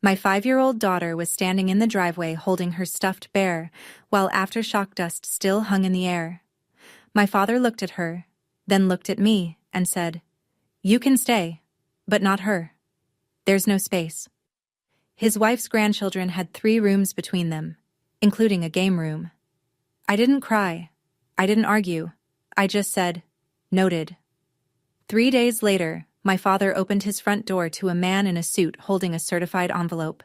My 5-year-old daughter was standing in the driveway holding her stuffed bear, while aftershock dust still hung in the air. My father looked at her, then looked at me, and said, "You can stay, but not her. There's no space." His wife's grandchildren had 3 rooms between them, including a game room. I didn't cry. I didn't argue. I just said, "Noted." 3 days later, my father opened his front door to a man in a suit holding a certified envelope,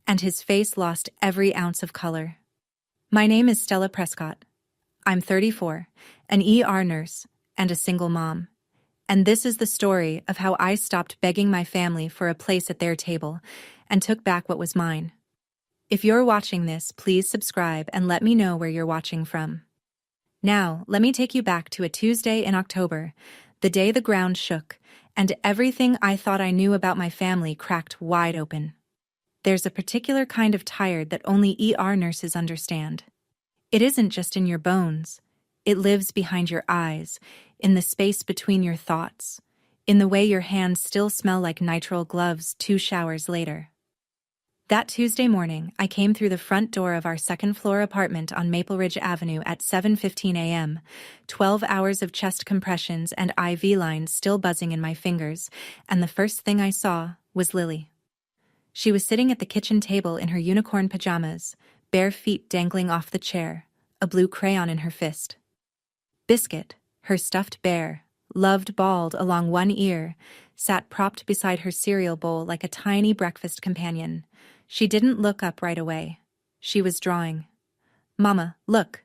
and his face lost every ounce of color. My name is Stella Prescott. I'm 34, an ER nurse, and a single mom. And this is the story of how I stopped begging my family for a place at their table and took back what was mine. If you're watching this, please subscribe and let me know where you're watching from. Now, let me take you back to a Tuesday in October, the day the ground shook, and everything I thought I knew about my family cracked wide open. There's a particular kind of tired that only ER nurses understand. It isn't just in your bones. It lives behind your eyes, in the space between your thoughts, in the way your hands still smell like nitrile gloves 2 showers later. That Tuesday morning, I came through the front door of our second-floor apartment on Maple Ridge Avenue at 7:15 a.m., 12 hours of chest compressions and IV lines still buzzing in my fingers, and the first thing I saw was Lily. She was sitting at the kitchen table in her unicorn pajamas, bare feet dangling off the chair, a blue crayon in her fist. Biscuit, her stuffed bear, loved bald along one ear, sat propped beside her cereal bowl like a tiny breakfast companion. She didn't look up right away. She was drawing. "Mama, look."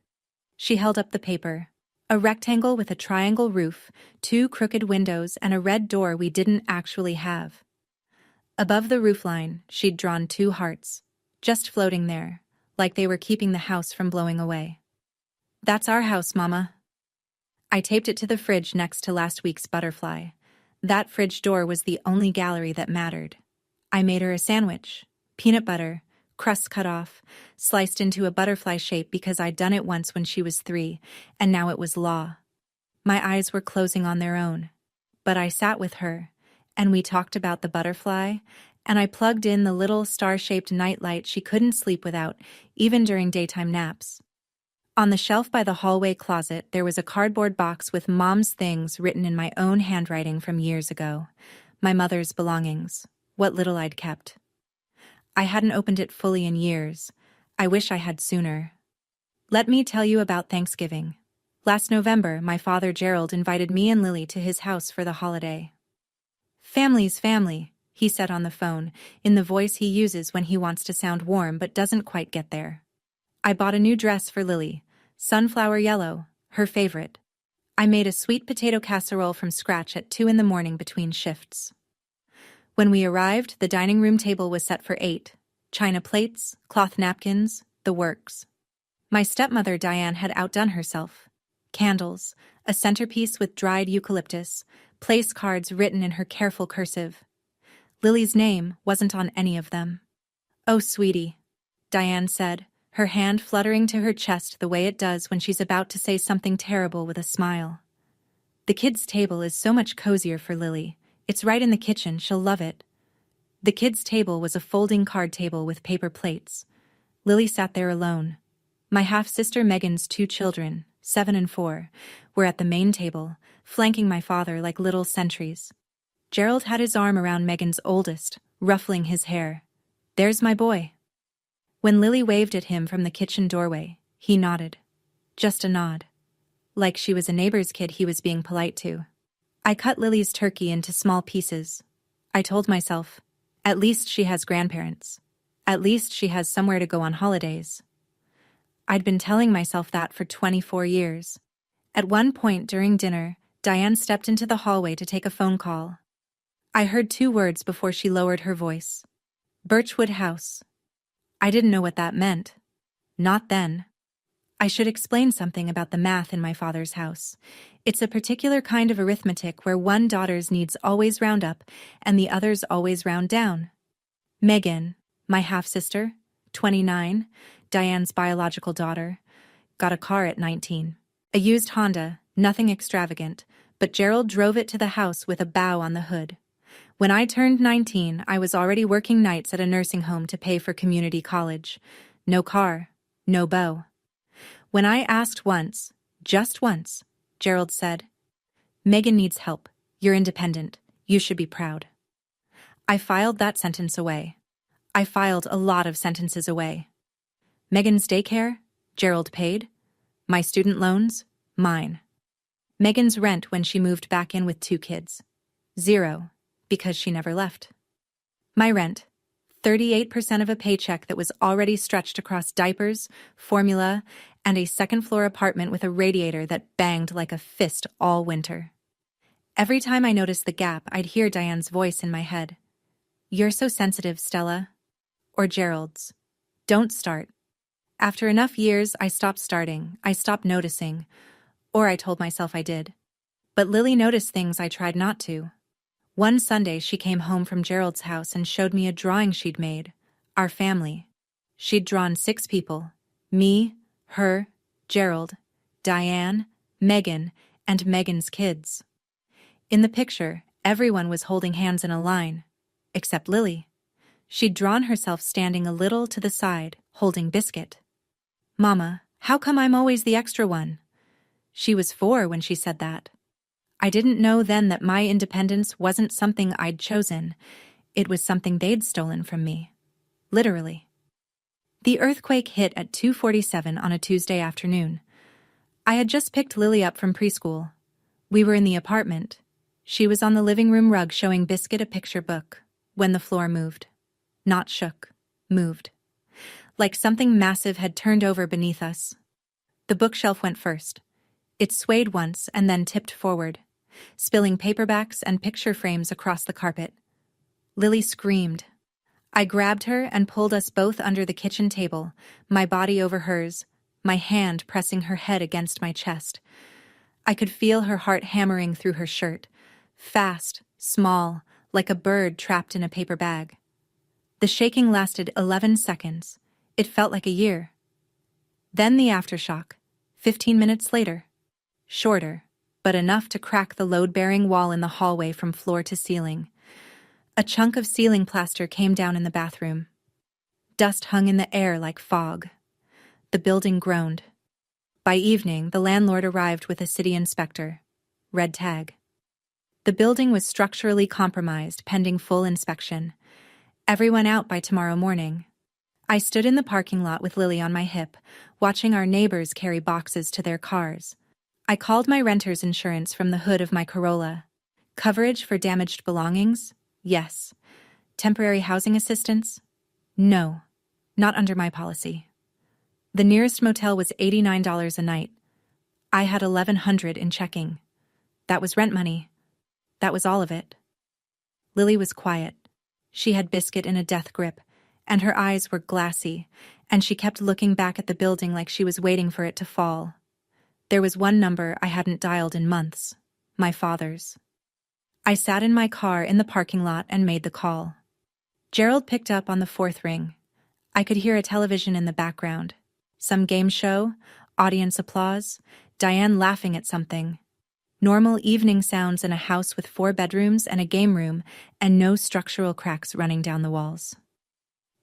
She held up the paper. A rectangle with a triangle roof, 2 crooked windows, and a red door we didn't actually have. Above the roofline, she'd drawn 2 hearts, just floating there, like they were keeping the house from blowing away. "That's our house, Mama." I taped it to the fridge next to last week's butterfly. That fridge door was the only gallery that mattered. I made her a sandwich. Peanut butter, crust cut off, sliced into a butterfly shape because I'd done it once when she was 3, and now it was law. My eyes were closing on their own. But I sat with her, and we talked about the butterfly, and I plugged in the little star-shaped nightlight she couldn't sleep without, even during daytime naps. On the shelf by the hallway closet, there was a cardboard box with Mom's things written in my own handwriting from years ago. My mother's belongings, what little I'd kept. I hadn't opened it fully in years. I wish I had sooner. Let me tell you about Thanksgiving. Last November, my father Gerald invited me and Lily to his house for the holiday. "Family's family," he said on the phone, in the voice he uses when he wants to sound warm but doesn't quite get there. I bought a new dress for Lily, sunflower yellow, her favorite. I made a sweet potato casserole from scratch at 2 in the morning between shifts. When we arrived, the dining room table was set for 8. China plates, cloth napkins, the works. My stepmother Diane had outdone herself. Candles, a centerpiece with dried eucalyptus, place cards written in her careful cursive. Lily's name wasn't on any of them. "Oh, sweetie," Diane said, her hand fluttering to her chest the way it does when she's about to say something terrible with a smile. "The kids' table is so much cozier for Lily. It's right in the kitchen, she'll love it." The kids' table was a folding card table with paper plates. Lily sat there alone. My half-sister Megan's 2 children, 7 and 4, were at the main table, flanking my father like little sentries. Gerald had his arm around Megan's oldest, ruffling his hair. "There's my boy." When Lily waved at him from the kitchen doorway, he nodded. Just a nod. Like she was a neighbor's kid he was being polite to. I cut Lily's turkey into small pieces. I told myself, at least she has grandparents. At least she has somewhere to go on holidays. I'd been telling myself that for 24 years. At one point during dinner, Diane stepped into the hallway to take a phone call. I heard 2 words before she lowered her voice. Birchwood House. I didn't know what that meant. Not then. I should explain something about the math in my father's house. It's a particular kind of arithmetic where one daughter's needs always round up and the others always round down. Megan, my half-sister, 29, Diane's biological daughter, got a car at 19. A used Honda, nothing extravagant, but Gerald drove it to the house with a bow on the hood. When I turned 19, I was already working nights at a nursing home to pay for community college. No car, no beau. When I asked once, just once, Gerald said, "Megan needs help. You're independent. You should be proud." I filed that sentence away. I filed a lot of sentences away. Megan's daycare? Gerald paid. My student loans? Mine. Megan's rent when she moved back in with 2 kids? 0, because she never left. My rent? 38% of a paycheck that was already stretched across diapers, formula, and a second-floor apartment with a radiator that banged like a fist all winter. Every time I noticed the gap, I'd hear Diane's voice in my head. "You're so sensitive, Stella." Or Gerald's. "Don't start." After enough years, I stopped starting, I stopped noticing, or I told myself I did. But Lily noticed things I tried not to. One Sunday, she came home from Gerald's house and showed me a drawing she'd made. Our family. She'd drawn 6 people. Me, her, Gerald, Diane, Megan, and Megan's kids. In the picture, everyone was holding hands in a line. Except Lily. She'd drawn herself standing a little to the side, holding Biscuit. "Mama, how come I'm always the extra one?" She was 4 when she said that. I didn't know then that my independence wasn't something I'd chosen. It was something they'd stolen from me. Literally. The earthquake hit at 2:47 on a Tuesday afternoon. I had just picked Lily up from preschool. We were in the apartment. She was on the living room rug showing Biscuit a picture book when the floor moved. Not shook. Moved. Like something massive had turned over beneath us. The bookshelf went first. It swayed once and then tipped forward, spilling paperbacks and picture frames across the carpet. Lily screamed. I grabbed her and pulled us both under the kitchen table, my body over hers, my hand pressing her head against my chest. I could feel her heart hammering through her shirt, fast, small, like a bird trapped in a paper bag. The shaking lasted 11 seconds. It felt like a year. Then the aftershock, 15 minutes later. Shorter, but enough to crack the load-bearing wall in the hallway from floor to ceiling. A chunk of ceiling plaster came down in the bathroom. Dust hung in the air like fog. The building groaned. By evening, the landlord arrived with a city inspector. Red tag. The building was structurally compromised, pending full inspection. Everyone out by tomorrow morning. I stood in the parking lot with Lily on my hip, watching our neighbors carry boxes to their cars. I called my renter's insurance from the hood of my Corolla. Coverage for damaged belongings? Yes. Temporary housing assistance? No. Not under my policy. The nearest motel was $89 a night. I had $1,100 in checking. That was rent money. That was all of it. Lily was quiet. She had Biscuit in a death grip, and her eyes were glassy, and she kept looking back at the building like she was waiting for it to fall. There was one number I hadn't dialed in months, my father's. I sat in my car in the parking lot and made the call. Gerald picked up on the 4th ring. I could hear a television in the background. Some game show, audience applause, Diane laughing at something. Normal evening sounds in a house with 4 bedrooms and a game room and no structural cracks running down the walls.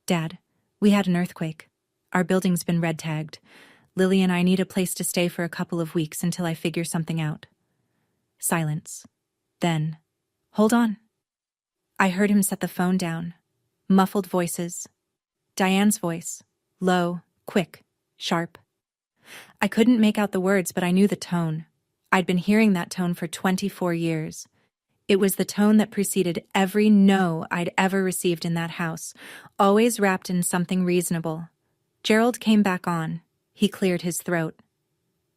"Dad, we had an earthquake. Our building's been red tagged. Lily and I need a place to stay for a couple of weeks until I figure something out." Silence. Then, "Hold on." I heard him set the phone down. Muffled voices. Diane's voice. Low, quick, sharp. I couldn't make out the words, but I knew the tone. I'd been hearing that tone for 24 years. It was the tone that preceded every no I'd ever received in that house, always wrapped in something reasonable. Gerald came back on. He cleared his throat.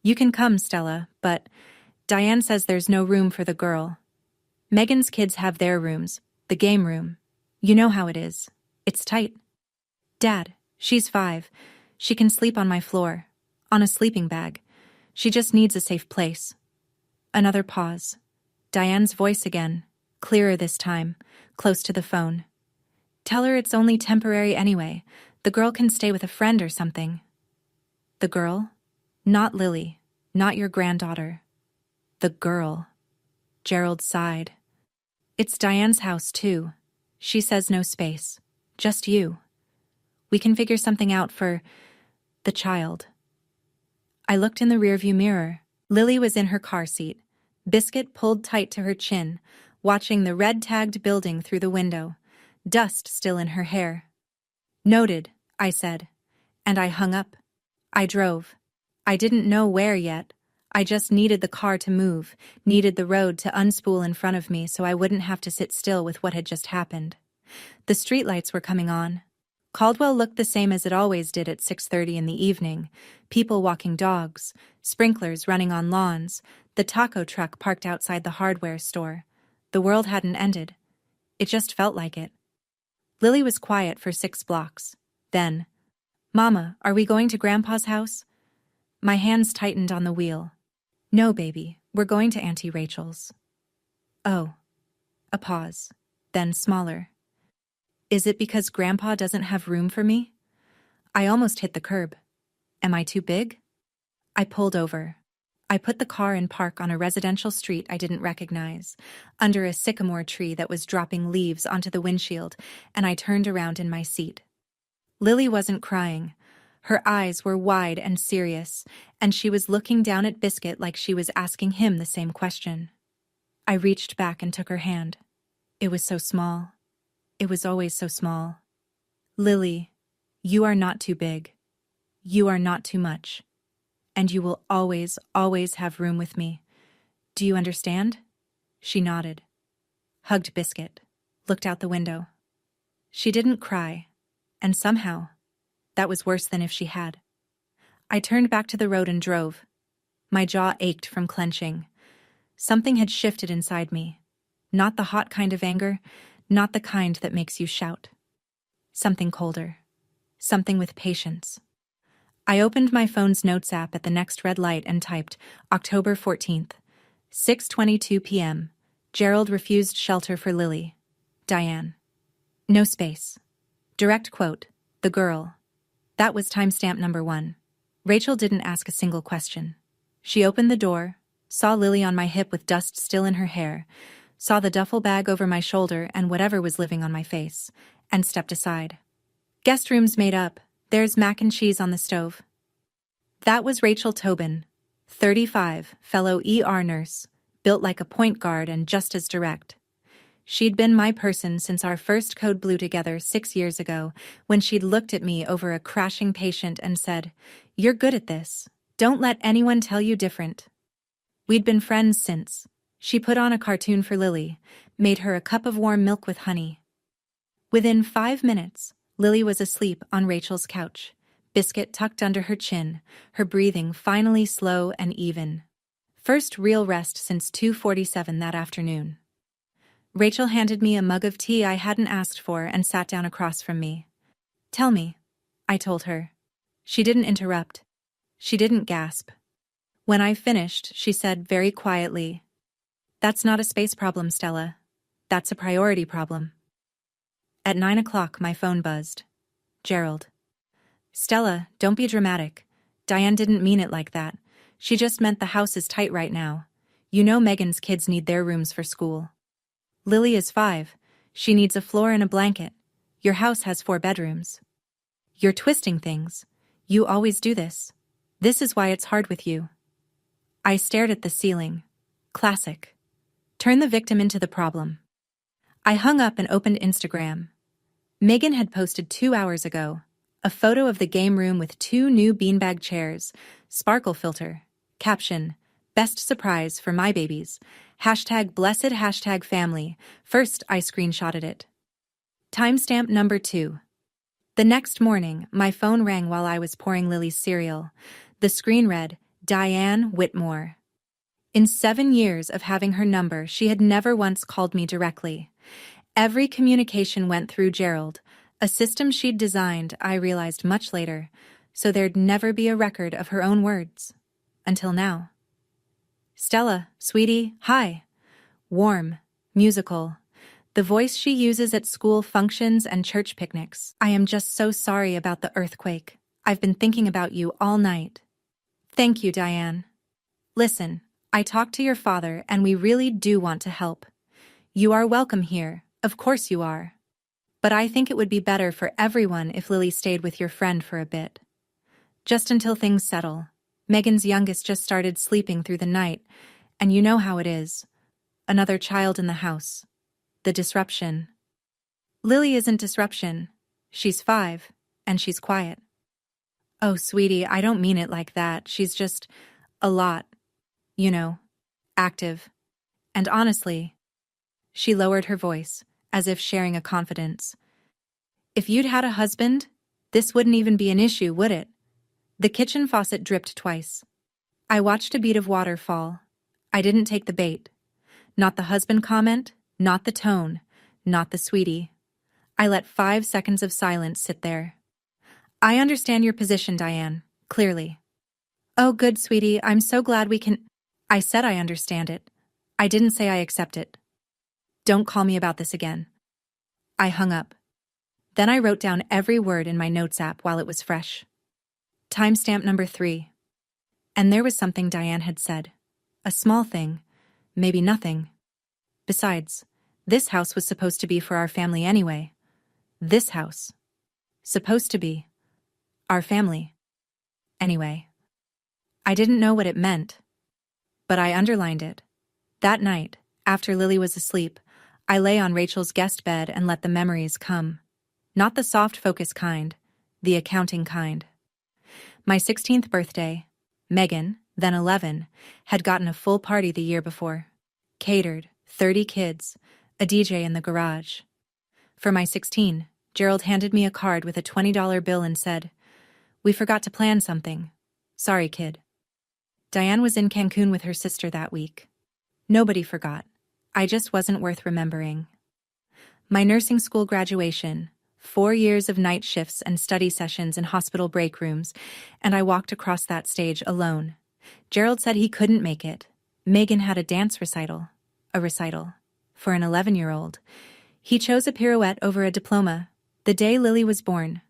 "You can come, Stella, but Diane says there's no room for the girl. Megan's kids have their rooms, the game room. You know how it is. It's tight. Dad, she's 5. She can sleep on my floor, on a sleeping bag. She just needs a safe place." Another pause. Diane's voice again, clearer this time, close to the phone. "Tell her it's only temporary anyway. The girl can stay with a friend or something." The girl? Not Lily, not your granddaughter. The girl. Gerald sighed. It's Diane's house, too. She says no space. Just you. We can figure something out for the child. I looked in the rearview mirror. Lily was in her car seat, biscuit pulled tight to her chin, watching the red-tagged building through the window, dust still in her hair. Noted, I said, and I hung up. I drove. I didn't know where yet. I just needed the car to move, needed the road to unspool in front of me so I wouldn't have to sit still with what had just happened. The streetlights were coming on. Caldwell looked the same as it always did at 6:30 in the evening. People walking dogs, sprinklers running on lawns, the taco truck parked outside the hardware store. The world hadn't ended. It just felt like it. Lily was quiet for 6 blocks. Then, "Mama, are we going to Grandpa's house?" My hands tightened on the wheel. "No, baby, we're going to Auntie Rachel's." "Oh." A pause, then smaller. "Is it because Grandpa doesn't have room for me?" I almost hit the curb. Am I too big? I pulled over. I put the car in park on a residential street I didn't recognize, under a sycamore tree that was dropping leaves onto the windshield, and I turned around in my seat. Lily wasn't crying. Her eyes were wide and serious, and she was looking down at Biscuit like she was asking him the same question. I reached back and took her hand. It was so small. It was always so small. "Lily, you are not too big. You are not too much. And you will always, always have room with me. Do you understand?" She nodded, hugged Biscuit, looked out the window. She didn't cry, and somehow, that was worse than if she had. I turned back to the road and drove. My jaw ached from clenching. Something had shifted inside me. Not the hot kind of anger, not the kind that makes you shout. Something colder. Something with patience. I opened my phone's notes app at the next red light and typed, October 14th, 6:22 p.m. Gerald refused shelter for Lily. Diane. No space. Direct quote, the girl. That was timestamp number 1. Rachel didn't ask a single question. She opened the door, saw Lily on my hip with dust still in her hair, saw the duffel bag over my shoulder and whatever was living on my face, and stepped aside. "Guest room's made up. There's mac and cheese on the stove." That was Rachel Tobin, 35, fellow ER nurse, built like a point guard and just as direct. She'd been my person since our first code blue together 6 years ago, when she'd looked at me over a crashing patient and said, "You're good at this. Don't let anyone tell you different." We'd been friends since. She put on a cartoon for Lily, made her a cup of warm milk with honey. Within 5 minutes, Lily was asleep on Rachel's couch, Biscuit tucked under her chin, her breathing finally slow and even. First real rest since 2:47 that afternoon. Rachel handed me a mug of tea I hadn't asked for and sat down across from me. "Tell me," I told her. She didn't interrupt. She didn't gasp. When I finished, she said very quietly, "That's not a space problem, Stella. That's a priority problem." At 9 o'clock, my phone buzzed. Gerald. "Stella, don't be dramatic. Diane didn't mean it like that. She just meant the house is tight right now. You know Megan's kids need their rooms for school. Lily is 5. She needs a floor and a blanket. Your house has 4 bedrooms. You're twisting things. You always do this. This is why it's hard with you." I stared at the ceiling. Classic. Turn the victim into the problem. I hung up and opened Instagram. Megan had posted 2 hours ago a photo of the game room with 2 new beanbag chairs, sparkle filter, caption, "Best surprise for my babies. #blessed #family. First, I screenshotted it." Timestamp number 2. The next morning, my phone rang while I was pouring Lily's cereal. The screen read, Diane Whitmore. In 7 years of having her number, she had never once called me directly. Every communication went through Gerald, a system she'd designed, I realized much later, so there'd never be a record of her own words. Until now. "Stella, sweetie, hi." Warm, musical. The voice she uses at school functions and church picnics. "I am just so sorry about the earthquake. I've been thinking about you all night." "Thank you, Diane. Listen, I talked to your father and we really do want to help. You are welcome here, of course you are. But I think it would be better for everyone if Lily stayed with your friend for a bit. Just until things settle. Megan's youngest just started sleeping through the night, and you know how it is. Another child in the house. The disruption. Lily isn't disruption. She's 5, and she's quiet. Oh, sweetie, I don't mean it like that. She's just a lot, you know, active. And honestly, she lowered her voice, as if sharing a confidence. If you'd had a husband, this wouldn't even be an issue, would it? The kitchen faucet dripped twice. I watched a bead of water fall. I didn't take the bait. Not the husband comment, not the tone, not the sweetie. I let 5 seconds of silence sit there. I understand your position, Diane, clearly. Oh, good, sweetie, I'm so glad we can. I said I understand it. I didn't say I accept it. Don't call me about this again. I hung up. Then I wrote down every word in my notes app while it was fresh. Timestamp number 3. And there was something Diane had said. A small thing. Maybe nothing. Besides, this house was supposed to be for our family anyway. This house. Supposed to be. Our family. Anyway. I didn't know what it meant. But I underlined it. That night, after Lily was asleep, I lay on Rachel's guest bed and let the memories come. Not the soft focus kind, the accounting kind. My 16th birthday, Megan, then 11, had gotten a full party the year before. Catered, 30 kids, a DJ in the garage. For my 16, Gerald handed me a card with a $20 bill and said, "We forgot to plan something. Sorry, kid." Diane was in Cancun with her sister that week. Nobody forgot. I just wasn't worth remembering. My nursing school graduation, 4 years of night shifts and study sessions in hospital break rooms, and I walked across that stage alone. Gerald said he couldn't make it. Megan had a dance recital. A recital. For an 11-year-old. He chose a pirouette over a diploma. The day Lily was born.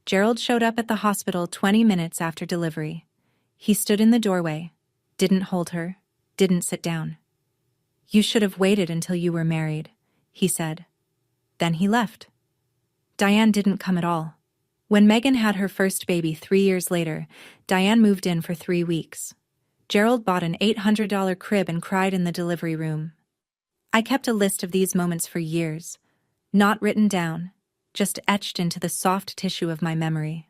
Gerald showed up at the hospital 20 minutes after delivery. He stood in the doorway. Didn't hold her. Didn't sit down. "You should have waited until you were married," he said. Then he left. Diane didn't come at all. When Megan had her first baby 3 years later, Diane moved in for 3 weeks. Gerald bought an $800 crib and cried in the delivery room. I kept a list of these moments for years. Not written down, just etched into the soft tissue of my memory.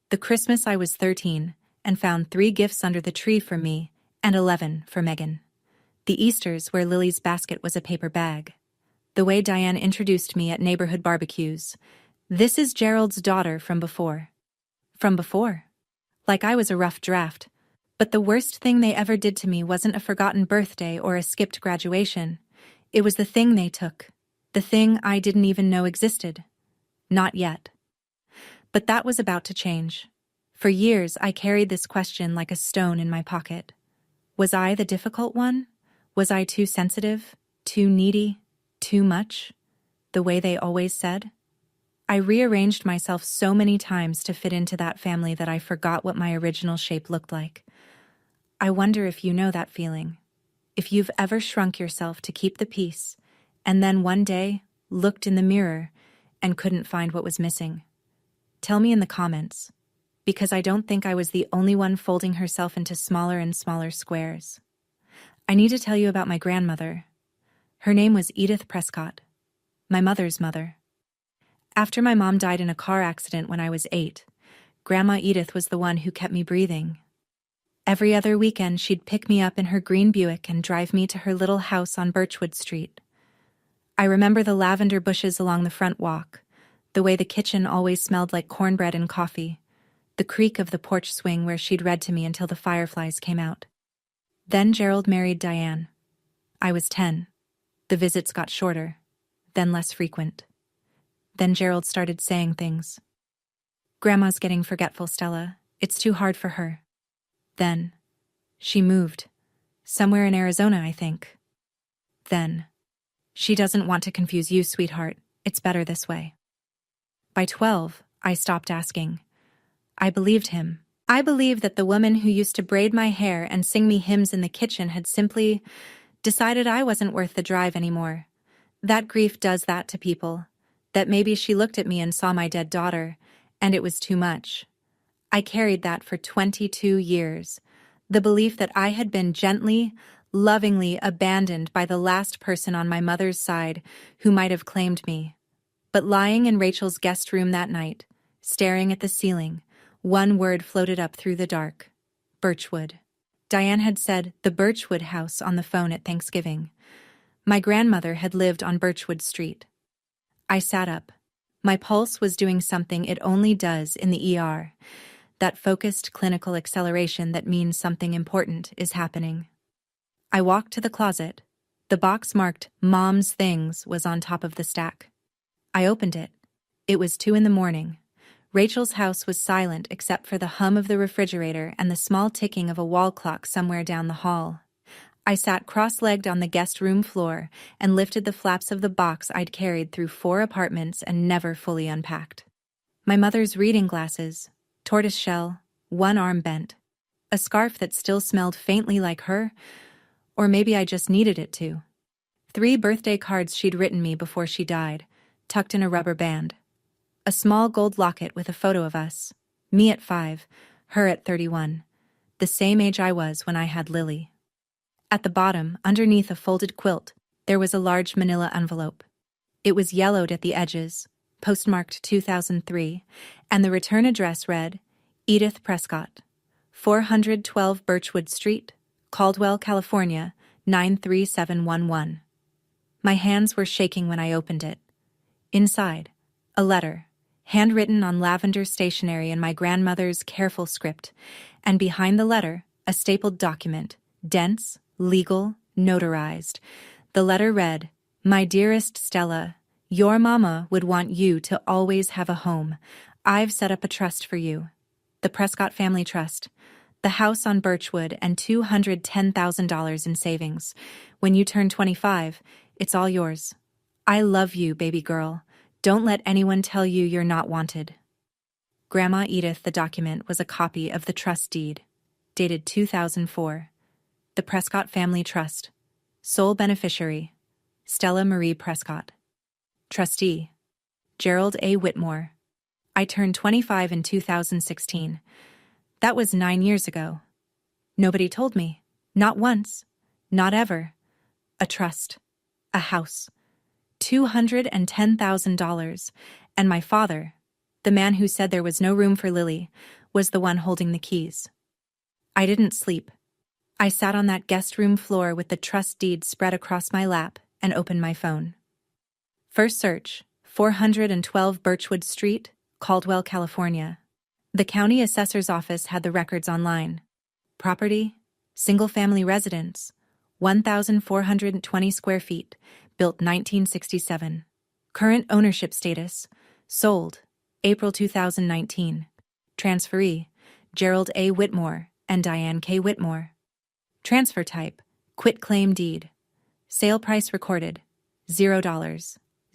The Christmas I was 13, and found 3 gifts under the tree for me, and 11 for Megan. The Easters where Lily's basket was a paper bag. The way Diane introduced me at neighborhood barbecues. "This is Gerald's daughter from before." From before. Like I was a rough draft. But the worst thing they ever did to me wasn't a forgotten birthday or a skipped graduation. It was the thing they took. The thing I didn't even know existed. Not yet. But that was about to change. For years I carried this question like a stone in my pocket. Was I the difficult one? Was I too sensitive? Too needy? Too much? The way they always said? I rearranged myself so many times to fit into that family that I forgot what my original shape looked like. I wonder if you know that feeling. If you've ever shrunk yourself to keep the peace, and then one day looked in the mirror and couldn't find what was missing. Tell me in the comments, because I don't think I was the only one folding herself into smaller and smaller squares. I need to tell you about my grandmother. Her name was Edith Prescott, my mother's mother. After my mom died in a car accident when I was 8, Grandma Edith was the one who kept me breathing. Every other weekend she'd pick me up in her green Buick and drive me to her little house on Birchwood Street. I remember the lavender bushes along the front walk, the way the kitchen always smelled like cornbread and coffee, the creak of the porch swing where she'd read to me until the fireflies came out. Then Gerald married Diane. I was 10. The visits got shorter, then less frequent. Then Gerald started saying things. "Grandma's getting forgetful, Stella. It's too hard for her." Then, she moved. Somewhere in Arizona, I think. Then, "She doesn't want to confuse you, sweetheart. It's better this way." By 12, I stopped asking. I believed him. I believed that the woman who used to braid my hair and sing me hymns in the kitchen had simply decided I wasn't worth the drive anymore. That grief does that to people. That maybe she looked at me and saw my dead daughter, and it was too much. I carried that for 22 years. The belief that I had been gently, lovingly abandoned by the last person on my mother's side who might have claimed me. But lying in Rachel's guest room that night, staring at the ceiling, one word floated up through the dark. Birchwood. Diane had said the Birchwood house on the phone at Thanksgiving. My grandmother had lived on Birchwood Street. I sat up. My pulse was doing something it only does in the ER. That focused clinical acceleration that means something important is happening. I walked to the closet. The box marked Mom's Things was on top of the stack. I opened it. It was 2 a.m. Rachel's house was silent except for the hum of the refrigerator and the small ticking of a wall clock somewhere down the hall. I sat cross-legged on the guest room floor and lifted the flaps of the box I'd carried through 4 apartments and never fully unpacked. My mother's reading glasses, tortoiseshell, one arm bent, a scarf that still smelled faintly like her, or maybe I just needed it to. 3 birthday cards she'd written me before she died, tucked in a rubber band. A small gold locket with a photo of us, me at 5, her at 31, the same age I was when I had Lily. At the bottom, underneath a folded quilt, there was a large manila envelope. It was yellowed at the edges, postmarked 2003, and the return address read, Edith Prescott, 412 Birchwood Street, Caldwell, California, 93711. My hands were shaking when I opened it. Inside, a letter, handwritten on lavender stationery in my grandmother's careful script, and behind the letter, a stapled document, dense, legal, notarized. The letter read, My dearest Stella, your mama would want you to always have a home. I've set up a trust for you. The Prescott Family Trust. The house on Birchwood and $210,000 in savings. When you turn 25, it's all yours. I love you, baby girl. Don't let anyone tell you you're not wanted. Grandma Edith. The document was a copy of the trust deed, dated 2004. The Prescott Family Trust. Sole beneficiary, Stella Marie Prescott. Trustee, Gerald A. Whitmore. I turned 25 in 2016. That was 9 years ago. Nobody told me. Not once. Not ever. A trust. A house. $210,000. And my father, the man who said there was no room for Lily, was the one holding the keys. I didn't sleep. I sat on that guest room floor with the trust deed spread across my lap and opened my phone. First search, 412 Birchwood Street, Caldwell, California. The county assessor's office had the records online. Property, single-family residence, 1,420 square feet, built 1967. Current ownership status, sold, April 2019. Transferee, Gerald A. Whitmore and Diane K. Whitmore. Transfer type, quitclaim deed. Sale price recorded, $0.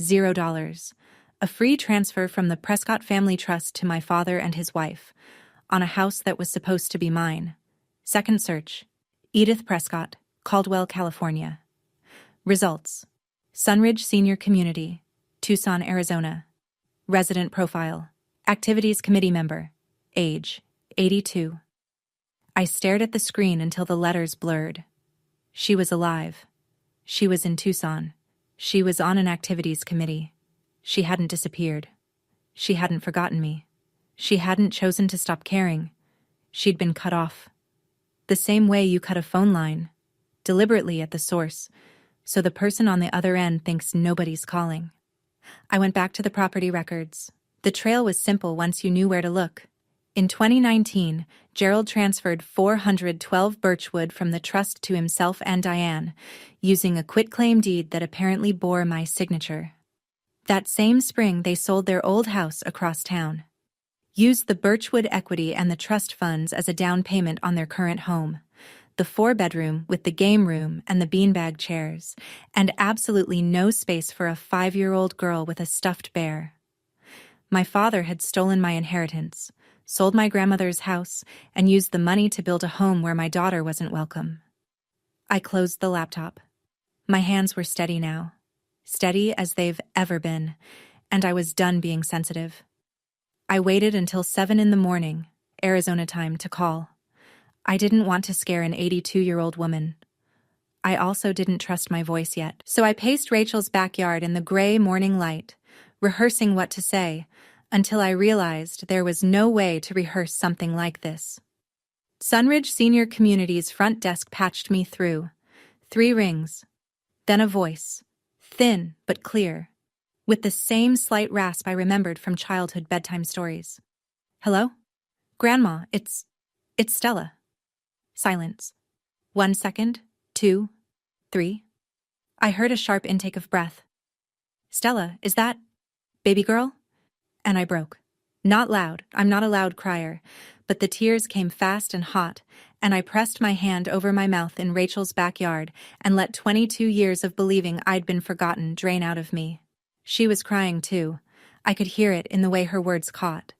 $0. A free transfer from the Prescott Family Trust to my father and his wife, on a house that was supposed to be mine. Second search, Edith Prescott, Caldwell, California. Results, Sunridge Senior Community, Tucson, Arizona. Resident profile, Activities Committee member, age, 82. I stared at the screen until the letters blurred. She was alive. She was in Tucson. She was on an activities committee. She hadn't disappeared. She hadn't forgotten me. She hadn't chosen to stop caring. She'd been cut off. The same way you cut a phone line, deliberately at the source, so the person on the other end thinks nobody's calling. I went back to the property records. The trail was simple once you knew where to look. In 2019, Gerald transferred 412 Birchwood from the trust to himself and Diane, using a quitclaim deed that apparently bore my signature. That same spring, they sold their old house across town. Used the Birchwood equity and the trust funds as a down payment on their current home. The 4-bedroom with the game room and the beanbag chairs, and absolutely no space for a 5-year-old girl with a stuffed bear. My father had stolen my inheritance, sold my grandmother's house, and used the money to build a home where my daughter wasn't welcome. I closed the laptop. My hands were steady now. steady as they've ever been, and I was done being sensitive. I waited until 7 in the morning, Arizona time, to call. I didn't want to scare an 82-year-old woman. I also didn't trust my voice yet, so I paced Rachel's backyard in the gray morning light, rehearsing what to say, until I realized there was no way to rehearse something like this. Sunridge Senior Community's front desk patched me through. 3 rings. Then a voice, thin but clear, with the same slight rasp I remembered from childhood bedtime stories. Hello? Grandma, it's Stella. Silence. 1 second, 2, 3. I heard a sharp intake of breath. Stella, is that baby girl? And I broke. Not loud, I'm not a loud crier, but the tears came fast and hot, and I pressed my hand over my mouth in Rachel's backyard and let 22 years of believing I'd been forgotten drain out of me. She was crying too. I could hear it in the way her words caught.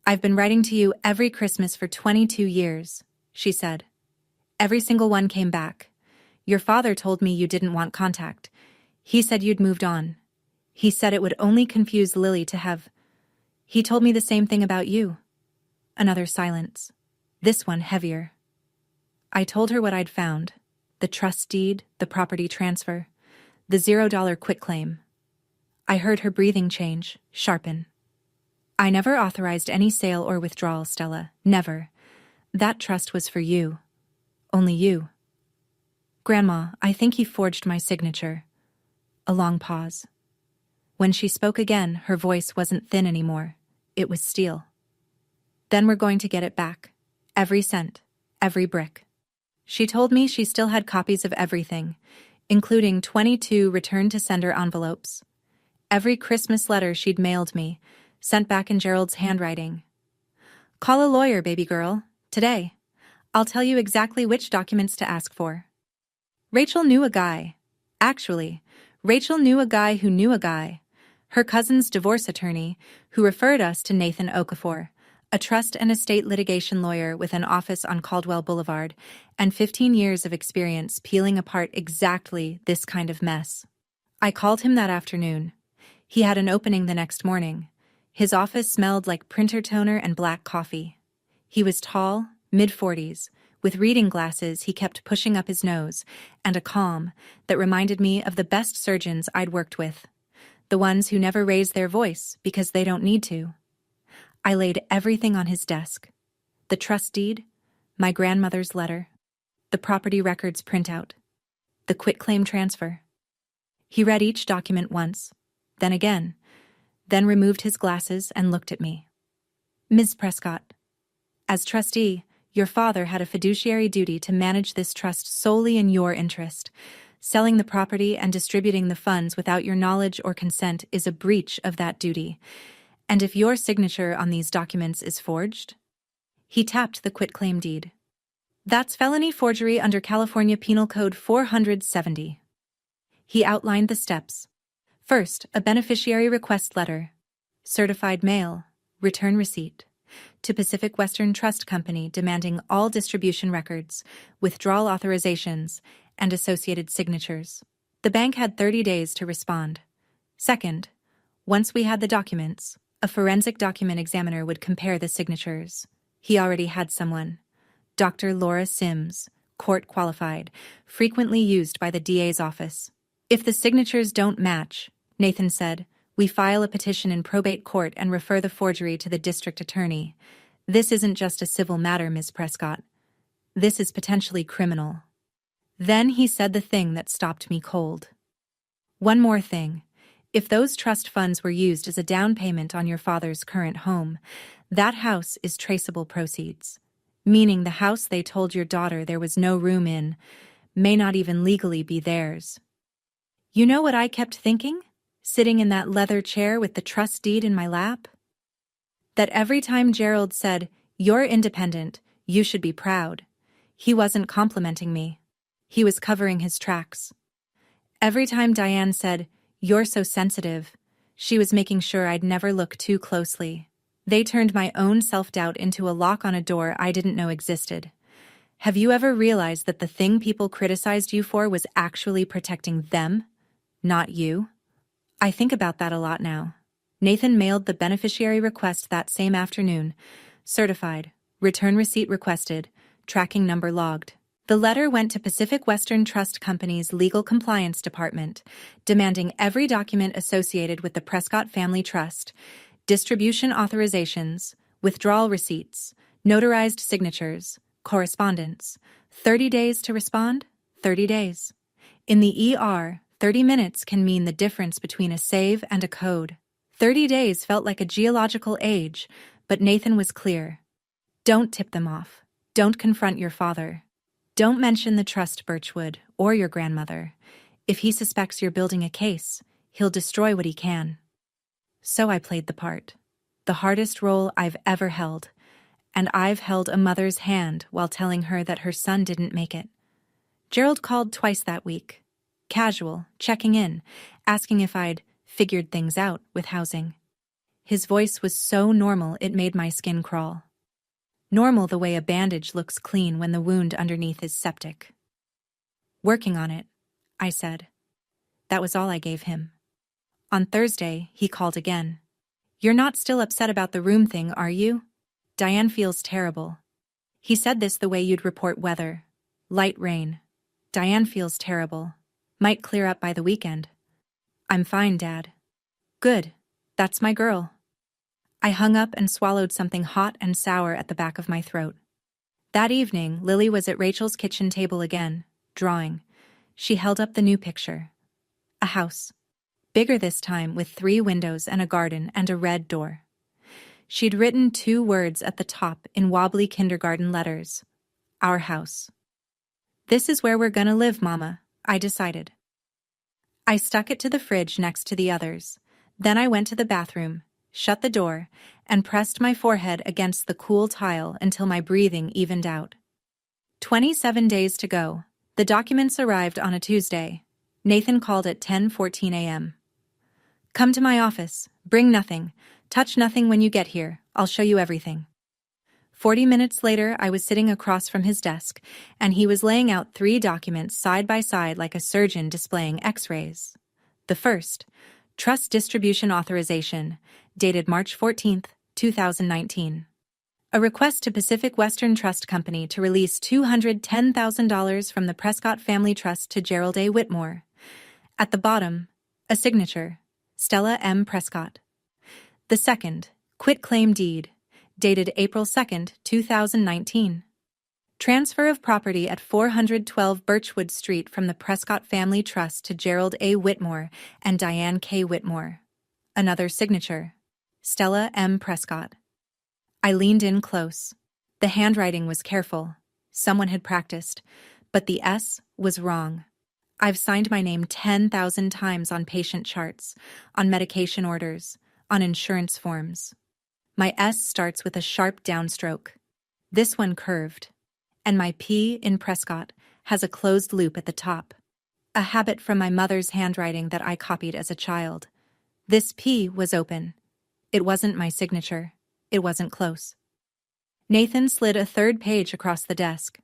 I've been writing to you every Christmas for 22 years, she said. Every single one came back. Your father told me you didn't want contact. He said you'd moved on. He said it would only confuse Lily to have... He told me the same thing about you. Another silence. This one heavier. I told her what I'd found. The trust deed, the property transfer, the $0 quitclaim. I heard her breathing change, sharpen. I never authorized any sale or withdrawal, Stella. Never. That trust was for you. Only you. Grandma, I think he forged my signature. A long pause. When she spoke again, her voice wasn't thin anymore. It was steel. Then we're going to get it back. Every cent. Every brick. She told me she still had copies of everything, including 22 return-to-sender envelopes. Every Christmas letter she'd mailed me, sent back in Gerald's handwriting. Call a lawyer, baby girl. Today. I'll tell you exactly which documents to ask for. Rachel knew a guy. Actually, Rachel knew a guy who knew a guy. Her cousin's divorce attorney, who referred us to Nathan Okafor, a trust and estate litigation lawyer with an office on Caldwell Boulevard and 15 years of experience peeling apart exactly this kind of mess. I called him that afternoon. He had an opening the next morning. His office smelled like printer toner and black coffee. He was tall, mid-40s, with reading glasses he kept pushing up his nose, and a calm that reminded me of the best surgeons I'd worked with, the ones who never raise their voice because they don't need to. I laid everything on his desk. The trust deed, my grandmother's letter, the property records printout, the quitclaim transfer. He read each document once, then again, then removed his glasses and looked at me. Ms. Prescott, as trustee, your father had a fiduciary duty to manage this trust solely in your interest. Selling the property and distributing the funds without your knowledge or consent is a breach of that duty. And if your signature on these documents is forged? He tapped the quitclaim deed. That's felony forgery under California Penal Code 470. He outlined the steps. First, a beneficiary request letter. Certified mail. Return receipt. To Pacific Western Trust Company demanding all distribution records, withdrawal authorizations, and associated signatures. The bank had 30 days to respond. Second, once we had the documents, a forensic document examiner would compare the signatures. He already had someone. Dr. Laura Sims, court qualified, frequently used by the DA's office. If the signatures don't match, Nathan said, we file a petition in probate court and refer the forgery to the district attorney. This isn't just a civil matter, Ms. Prescott. This is potentially criminal. Then he said the thing that stopped me cold. One more thing. If those trust funds were used as a down payment on your father's current home, that house is traceable proceeds, meaning the house they told your daughter there was no room in may not even legally be theirs. You know what I kept thinking, sitting in that leather chair with the trust deed in my lap? That every time Gerald said, "You're independent, you should be proud," he wasn't complimenting me. He was covering his tracks. Every time Diane said, "You're so sensitive," she was making sure I'd never look too closely. They turned my own self-doubt into a lock on a door I didn't know existed. Have you ever realized that the thing people criticized you for was actually protecting them? Not you? I think about that a lot now. Nathan mailed the beneficiary request that same afternoon. Certified. Return receipt requested. Tracking number logged. The letter went to Pacific Western Trust Company's Legal Compliance Department, demanding every document associated with the Prescott Family Trust, distribution authorizations, withdrawal receipts, notarized signatures, correspondence. 30 days to respond? 30 days. In the ER, 30 minutes can mean the difference between a save and a code. 30 days felt like a geological age, but Nathan was clear. Don't tip them off. Don't confront your father. Don't mention the trust, Birchwood, or your grandmother. If he suspects you're building a case, he'll destroy what he can. So I played the part. The hardest role I've ever held. And I've held a mother's hand while telling her that her son didn't make it. Gerald called twice that week. Casual, checking in, asking if I'd figured things out with housing. His voice was so normal it made my skin crawl. Normal the way a bandage looks clean when the wound underneath is septic. Working on it, I said. That was all I gave him. On Thursday, he called again. You're not still upset about the room thing, are you? Diane feels terrible. He said this the way you'd report weather. Light rain. Diane feels terrible. Might clear up by the weekend. I'm fine, Dad. Good. That's my girl. I hung up and swallowed something hot and sour at the back of my throat. That evening, Lily was at Rachel's kitchen table again, drawing. She held up the new picture. A house. Bigger this time, with 3 windows and a garden and a red door. She'd written 2 words at the top in wobbly kindergarten letters. Our house. This is where we're gonna live, Mama, I decided. I stuck it to the fridge next to the others. Then I went to the bathroom, shut the door, and pressed my forehead against the cool tile until my breathing evened out. 27 days to go. The documents arrived on a Tuesday. Nathan called at 10:14 a.m. Come to my office. Bring nothing. Touch nothing when you get here. I'll show you everything. 40 minutes later, I was sitting across from his desk, and he was laying out 3 documents side by side like a surgeon displaying x-rays. The first, Trust Distribution Authorization, dated March 14, 2019. A request to Pacific Western Trust Company to release $210,000 from the Prescott Family Trust to Gerald A. Whitmore. At the bottom, a signature, Stella M. Prescott. The second, Quitclaim Deed, dated April 2, 2019. Transfer of property at 412 Birchwood Street from the Prescott Family Trust to Gerald A. Whitmore and Diane K. Whitmore. Another signature, Stella M. Prescott. I leaned in close. The handwriting was careful. Someone had practiced, but the S was wrong. I've signed my name 10,000 times on patient charts, on medication orders, on insurance forms. My S starts with a sharp downstroke. This one curved. And my P in Prescott has a closed loop at the top. A habit from my mother's handwriting that I copied as a child. This P was open. It wasn't my signature. It wasn't close. Nathan slid a 3rd page across the desk.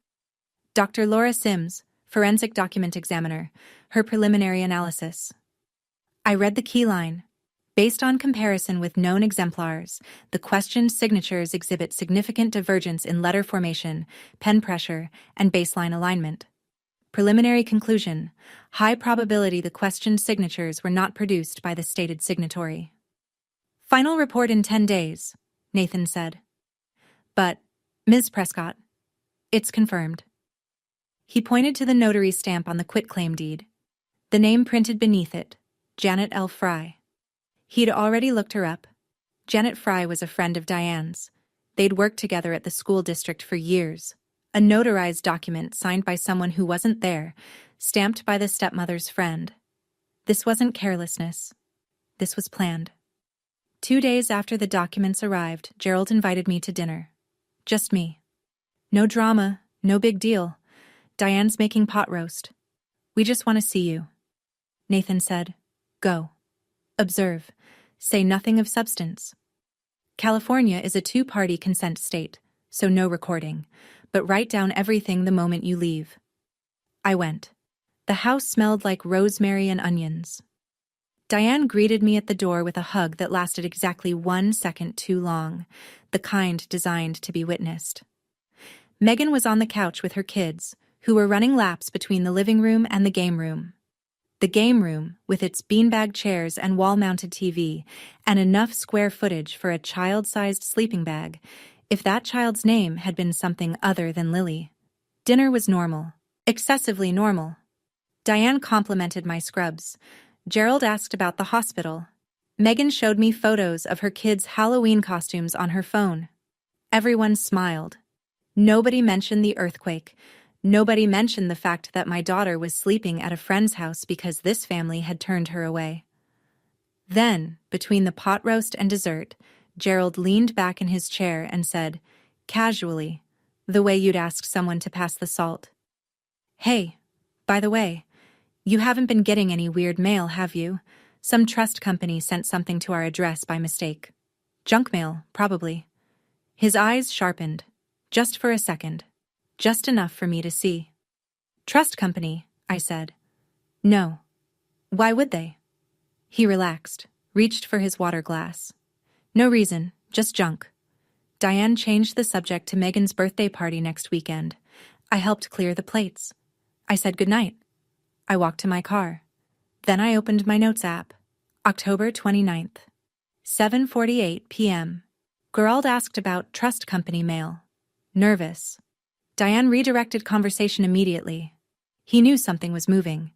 Dr. Laura Sims, Forensic Document Examiner, her preliminary analysis. I read the key line. Based on comparison with known exemplars, the questioned signatures exhibit significant divergence in letter formation, pen pressure, and baseline alignment. Preliminary conclusion: high probability the questioned signatures were not produced by the stated signatory. Final report in 10 days, Nathan said. But, Ms. Prescott, it's confirmed. He pointed to the notary stamp on the quitclaim deed. The name printed beneath it, Janet L. Fry. He'd already looked her up. Janet Fry was a friend of Diane's. They'd worked together at the school district for years. A notarized document signed by someone who wasn't there, stamped by the stepmother's friend. This wasn't carelessness. This was planned. 2 days after the documents arrived, Gerald invited me to dinner. Just me. No drama, no big deal. Diane's making pot roast. We just want to see you. Nathan said, Go. Observe. Say nothing of substance. California is a 2-party consent state, so no recording, but write down everything the moment you leave. I went. The house smelled like rosemary and onions. Diane greeted me at the door with a hug that lasted exactly 1 second too long, the kind designed to be witnessed. Megan was on the couch with her kids, who were running laps between the living room and the game room. The game room, with its beanbag chairs and wall-mounted TV, and enough square footage for a child-sized sleeping bag, if that child's name had been something other than Lily. Dinner was normal. Excessively normal. Diane complimented my scrubs. Gerald asked about the hospital. Megan showed me photos of her kids' Halloween costumes on her phone. Everyone smiled. Nobody mentioned the earthquake. Nobody mentioned the fact that my daughter was sleeping at a friend's house because this family had turned her away. Then, between the pot roast and dessert, Gerald leaned back in his chair and said, casually, the way you'd ask someone to pass the salt, "Hey, by the way, you haven't been getting any weird mail, have you? Some trust company sent something to our address by mistake. Junk mail, probably." His eyes sharpened, just for a second, just enough for me to see. "Trust company," I said. "No. Why would they?" He relaxed, reached for his water glass. "No reason, just junk." Diane changed the subject to Megan's birthday party next weekend. I helped clear the plates. I said goodnight. I walked to my car. Then I opened my notes app. October 29th. 7:48 p.m. Gerald asked about trust company mail. Nervous. Diane redirected conversation immediately. He knew something was moving.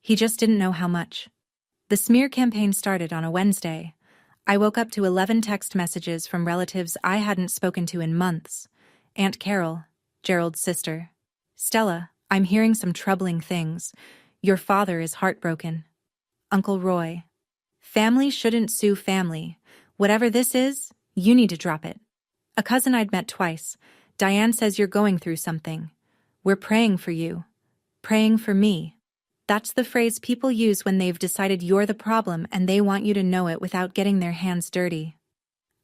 He just didn't know how much. The smear campaign started on a Wednesday. I woke up to 11 text messages from relatives I hadn't spoken to in months. Aunt Carol, Gerald's sister. "Stella, I'm hearing some troubling things. Your father is heartbroken." Uncle Roy. "Family shouldn't sue family. Whatever this is, you need to drop it." A cousin I'd met twice. "Diane says you're going through something. We're praying for you. Praying for me." That's the phrase people use when they've decided you're the problem and they want you to know it without getting their hands dirty.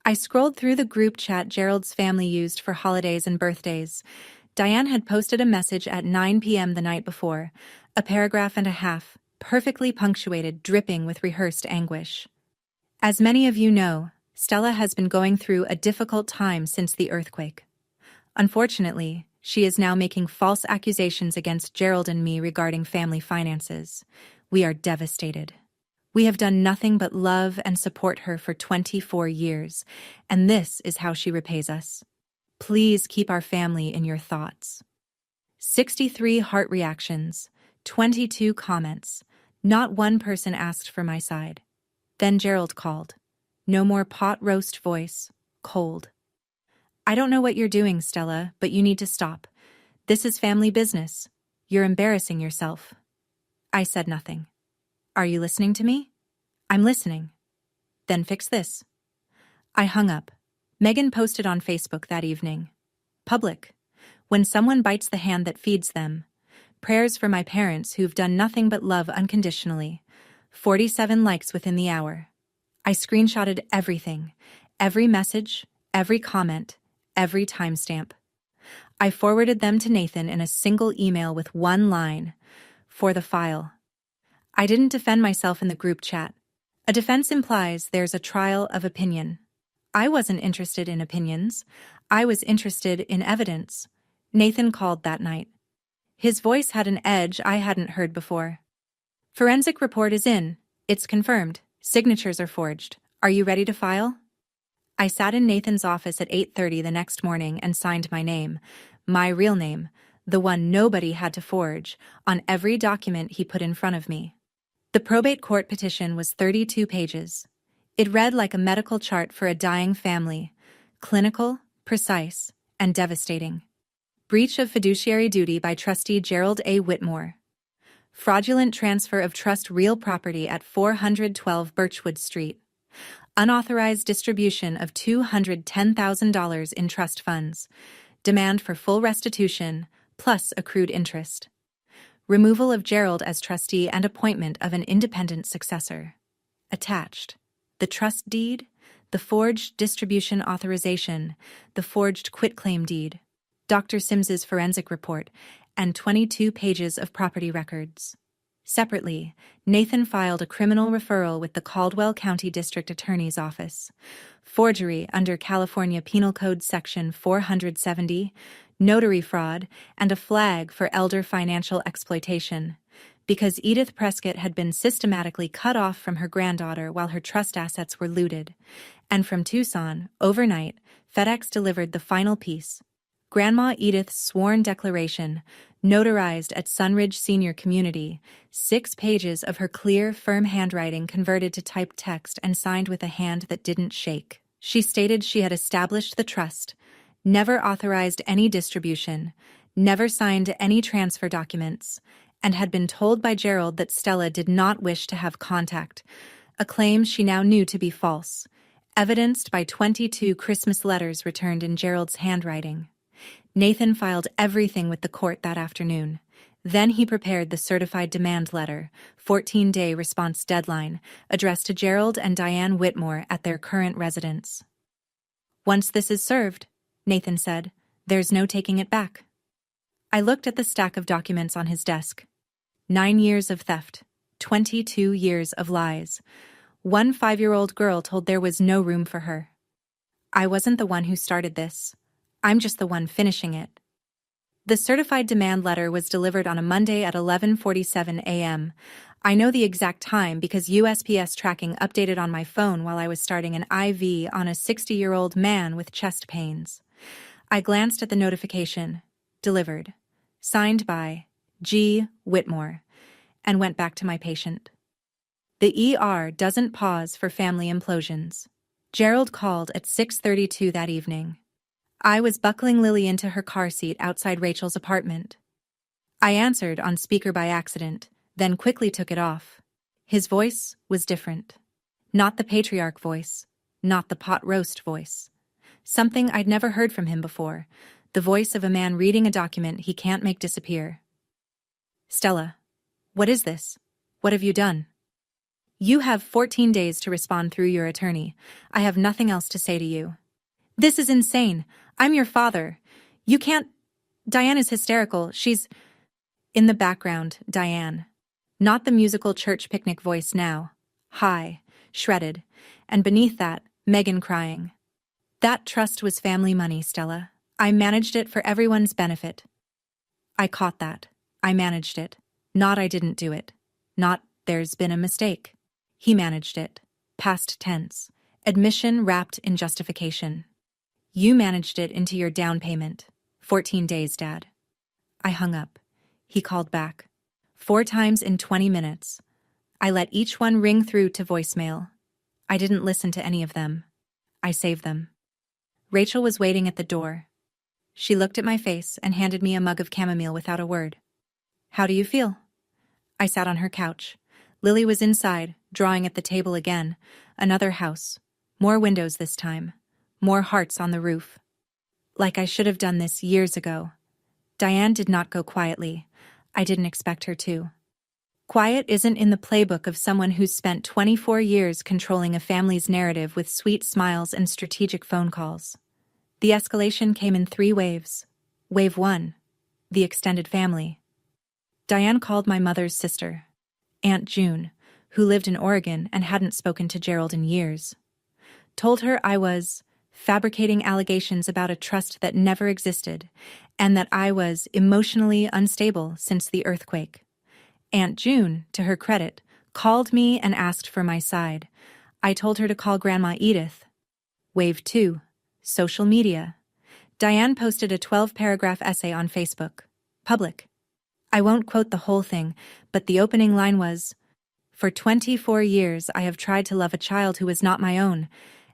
I scrolled through the group chat Gerald's family used for holidays and birthdays. Diane had posted a message at 9 p.m. the night before, a paragraph and a half, perfectly punctuated, dripping with rehearsed anguish. "As many of you know, Stella has been going through a difficult time since the earthquake. Unfortunately, she is now making false accusations against Gerald and me regarding family finances. We are devastated. We have done nothing but love and support her for 24 years, and this is how she repays us. Please keep our family in your thoughts." 63 heart reactions, 22 comments. Not one person asked for my side. Then Gerald called. No more pot roast voice, cold. "I don't know what you're doing, Stella, but you need to stop. This is family business. You're embarrassing yourself." I said nothing. "Are you listening to me?" "I'm listening." "Then fix this." I hung up. Megan posted on Facebook that evening. Public. When someone bites the hand that feeds them. Prayers for my parents who've done nothing but love unconditionally. 47 likes within the hour. I screenshotted everything. Every message, every comment, every timestamp. I forwarded them to Nathan in a single email with one line, "For the file." I didn't defend myself in the group chat. A defense implies there's a trial of opinion. I wasn't interested in opinions. I was interested in evidence. Nathan called that night. His voice had an edge I hadn't heard before. "Forensic report is in. It's confirmed. Signatures are forged. Are you ready to file?" I sat in Nathan's office at 8:30 the next morning and signed my name, my real name, the one nobody had to forge, on every document he put in front of me. The probate court petition was 32 pages. It read like a medical chart for a dying family, clinical, precise, and devastating. Breach of fiduciary duty by trustee Gerald A. Whitmore. Fraudulent transfer of trust real property at 412 Birchwood Street. Unauthorized distribution of $210,000 in trust funds. Demand for full restitution, plus accrued interest. Removal of Gerald as trustee and appointment of an independent successor. Attached. The trust deed, the forged distribution authorization, the forged quitclaim deed, Dr. Sims's forensic report, and 22 pages of property records. Separately, Nathan filed a criminal referral with the Caldwell County District Attorney's Office. Forgery under California Penal Code Section 470, notary fraud, and a flag for elder financial exploitation. Because Edith Prescott had been systematically cut off from her granddaughter while her trust assets were looted. And from Tucson, overnight, FedEx delivered the final piece. Grandma Edith's sworn declaration, notarized at Sunridge Senior Community, 6 pages of her clear, firm handwriting converted to typed text and signed with a hand that didn't shake. She stated she had established the trust, never authorized any distribution, never signed any transfer documents, and had been told by Gerald that Stella did not wish to have contact, a claim she now knew to be false, evidenced by 22 Christmas letters returned in Gerald's handwriting. Nathan filed everything with the court that afternoon. Then he prepared the certified demand letter, 14-day response deadline, addressed to Gerald and Diane Whitmore at their current residence. "Once this is served," Nathan said, "there's no taking it back." I looked at the stack of documents on his desk. 9 years of theft, 22 years of lies. One 5-year-old girl told there was no room for her. I wasn't the one who started this. I'm just the one finishing it. The certified demand letter was delivered on a Monday at 11:47 a.m. I know the exact time because USPS tracking updated on my phone while I was starting an IV on a 60-year-old man with chest pains. I glanced at the notification. Delivered. Signed by G. Whitmore, and went back to my patient. The ER doesn't pause for family implosions. Gerald called at 6:32 that evening. I was buckling Lily into her car seat outside Rachel's apartment. I answered on speaker by accident, then quickly took it off. His voice was different. Not the patriarch voice, not the pot roast voice. Something I'd never heard from him before, the voice of a man reading a document he can't make disappear. "Stella, what is this? What have you done? You have 14 days to respond through your attorney. I have nothing else to say to you." "This is insane. I'm your father. You can't—" Diane is hysterical. She's— In the background, Diane. Not the musical church picnic voice now. High, shredded, and beneath that, Megan crying. "That trust was family money, Stella. I managed it for everyone's benefit." I caught that. I managed it. Not I didn't do it. Not there's been a mistake. He managed it. Past tense. Admission wrapped in justification. "You managed it into your down payment. 14 days, Dad." I hung up. He called back. 4 times in 20 minutes. I let each one ring through to voicemail. I didn't listen to any of them. I saved them. Rachel was waiting at the door. She looked at my face and handed me a mug of chamomile without a word. "How do you feel?" I sat on her couch. Lily was inside, drawing at the table again. Another house. More windows this time. More hearts on the roof. Like I should have done this years ago. Diane did not go quietly. I didn't expect her to. Quiet isn't in the playbook of someone who's spent 24 years controlling a family's narrative with sweet smiles and strategic phone calls. The escalation came in 3 waves. Wave 1, the extended family. Diane called my mother's sister, Aunt June, who lived in Oregon and hadn't spoken to Gerald in years. Told her I was fabricating allegations about a trust that never existed, and that I was emotionally unstable since the earthquake. Aunt June, to her credit, called me and asked for my side. I told her to call Grandma Edith. Wave 2, social media. Diane posted a 12-paragraph essay on Facebook. Public. I won't quote the whole thing, but the opening line was, "For 24 years I have tried to love a child who was not my own,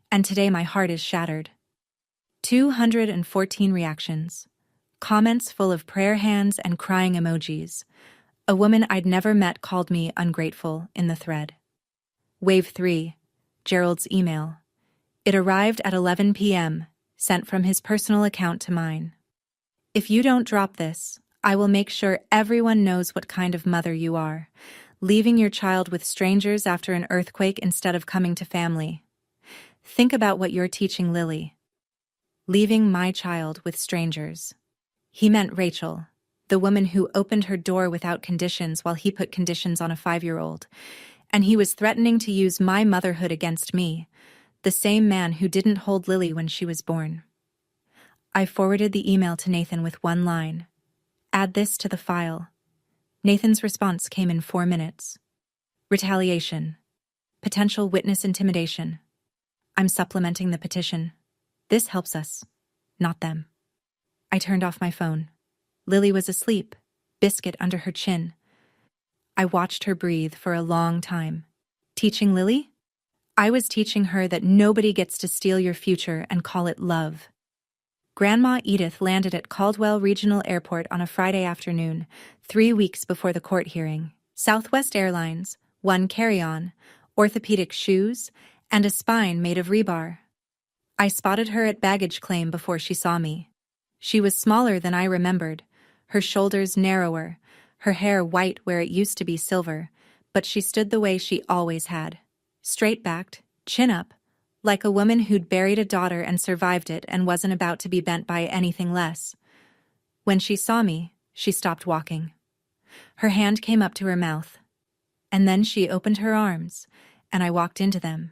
and today my heart is shattered." 214 reactions. Comments full of prayer hands and crying emojis. A woman I'd never met called me ungrateful in the thread. Wave 3, Gerald's email. It arrived at 11 p.m., sent from his personal account to mine. "If you don't drop this, I will make sure everyone knows what kind of mother you are, leaving your child with strangers after an earthquake instead of coming to family. Think about what you're teaching Lily. Leaving my child with strangers." He meant Rachel. The woman who opened her door without conditions while he put conditions on a 5-year-old. And he was threatening to use my motherhood against me, the same man who didn't hold Lily when she was born. I forwarded the email to Nathan with one line. Add this to the file. Nathan's response came in 4 minutes. Retaliation. Potential witness intimidation. I'm supplementing the petition. This helps us, not them. I turned off my phone. Lily was asleep, biscuit under her chin. I watched her breathe for a long time. Teaching Lily? I was teaching her that nobody gets to steal your future and call it love. Grandma Edith landed at Caldwell Regional Airport on a Friday afternoon, 3 weeks before the court hearing. Southwest Airlines, 1 carry-on, orthopedic shoes, and a spine made of rebar. I spotted her at baggage claim before she saw me. She was smaller than I remembered, her shoulders narrower, her hair white where it used to be silver, but she stood the way she always had. Straight-backed, chin up, like a woman who'd buried a daughter and survived it and wasn't about to be bent by anything less. When she saw me, she stopped walking. Her hand came up to her mouth. And then she opened her arms, and I walked into them.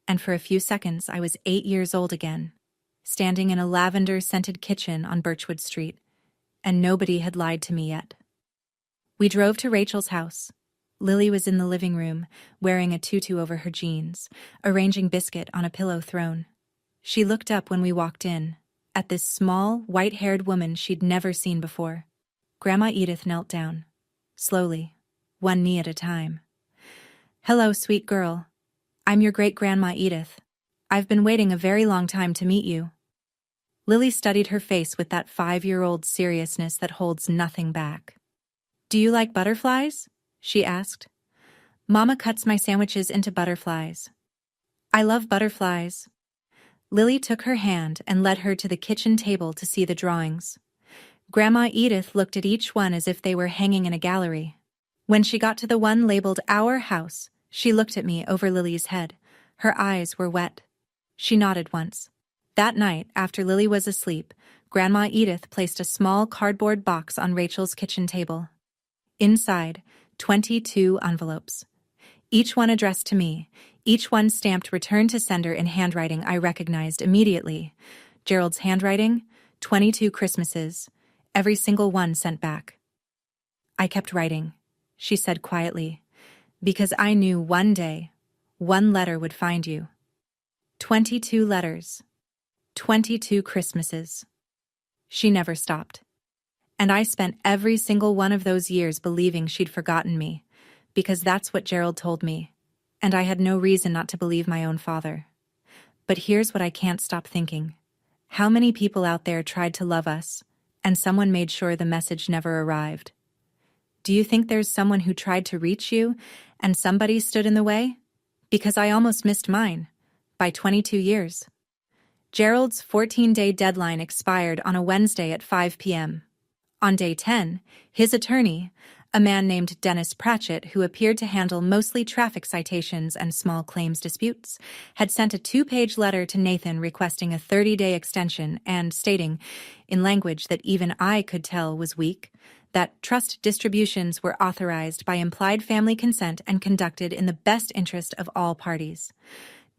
And for a few seconds I was 8 years old again, standing in a lavender-scented kitchen on Birchwood Street, and nobody had lied to me yet. We drove to Rachel's house. Lily was in the living room, wearing a tutu over her jeans, arranging biscuit on a pillow throne. She looked up when we walked in, at this small, white-haired woman she'd never seen before. Grandma Edith knelt down, slowly, one knee at a time. Hello, sweet girl. I'm your great-grandma Edith. I've been waiting a very long time to meet you. Lily studied her face with that 5-year-old seriousness that holds nothing back. Do you like butterflies? She asked. Mama cuts my sandwiches into butterflies. I love butterflies. Lily took her hand and led her to the kitchen table to see the drawings. Grandma Edith looked at each one as if they were hanging in a gallery. When she got to the one labeled Our House, she looked at me over Lily's head. Her eyes were wet. She nodded once. That night, after Lily was asleep, Grandma Edith placed a small cardboard box on Rachel's kitchen table. Inside, 22 envelopes. Each one addressed to me, each one stamped return to sender in handwriting I recognized immediately. Gerald's handwriting, 22 Christmases, every single one sent back. I kept writing, she said quietly, because I knew one day, one letter would find you. 22 letters. 22 Christmases. She never stopped. And I spent every single one of those years believing she'd forgotten me, because that's what Gerald told me, and I had no reason not to believe my own father. But here's what I can't stop thinking. How many people out there tried to love us, and someone made sure the message never arrived? Do you think there's someone who tried to reach you, and somebody stood in the way? Because I almost missed mine, by 22 years. Gerald's 14-day deadline expired on a Wednesday at 5 p.m. On day 10, his attorney, a man named Dennis Pratchett, who appeared to handle mostly traffic citations and small claims disputes, had sent a 2-page letter to Nathan requesting a 30-day extension and stating, in language that even I could tell was weak, that trust distributions were authorized by implied family consent and conducted in the best interest of all parties.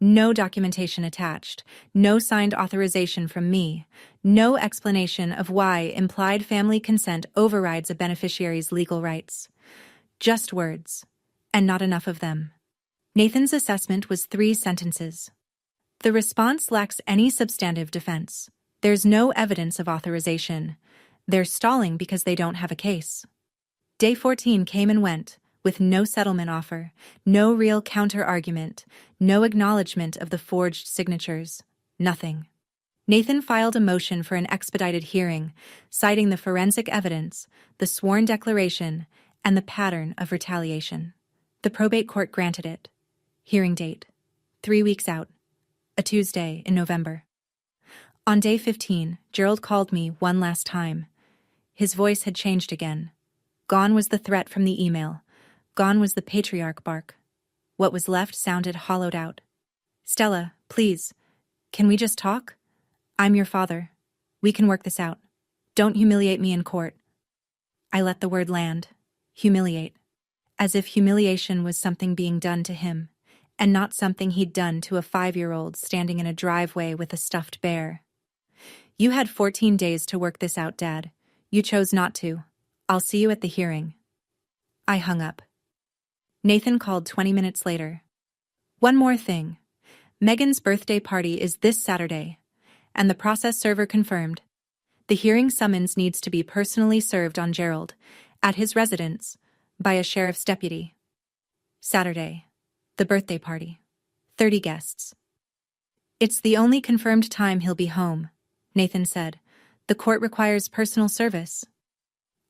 No documentation attached, no signed authorization from me, no explanation of why implied family consent overrides a beneficiary's legal rights. Just words, and not enough of them. Nathan's assessment was 3 sentences. The response lacks any substantive defense. There's no evidence of authorization. They're stalling because they don't have a case. Day 14 came and went, with no settlement offer, no real counter-argument, no acknowledgement of the forged signatures, nothing. Nathan filed a motion for an expedited hearing, citing the forensic evidence, the sworn declaration, and the pattern of retaliation. The probate court granted it. Hearing date: 3 weeks out, a Tuesday in November. On day 15, Gerald called me one last time. His voice had changed again. Gone was the threat from the email. Gone was the patriarch bark. What was left sounded hollowed out. Stella, please, can we just talk? I'm your father. We can work this out. Don't humiliate me in court. I let the word land. Humiliate. As if humiliation was something being done to him, and not something he'd done to a 5-year-old standing in a driveway with a stuffed bear. You had 14 days to work this out, Dad. You chose not to. I'll see you at the hearing. I hung up. Nathan called 20 minutes later. One more thing. Megan's birthday party is this Saturday, and the process server confirmed. The hearing summons needs to be personally served on Gerald, at his residence, by a sheriff's deputy. Saturday. The birthday party. 30 guests. It's the only confirmed time he'll be home, Nathan said. The court requires personal service.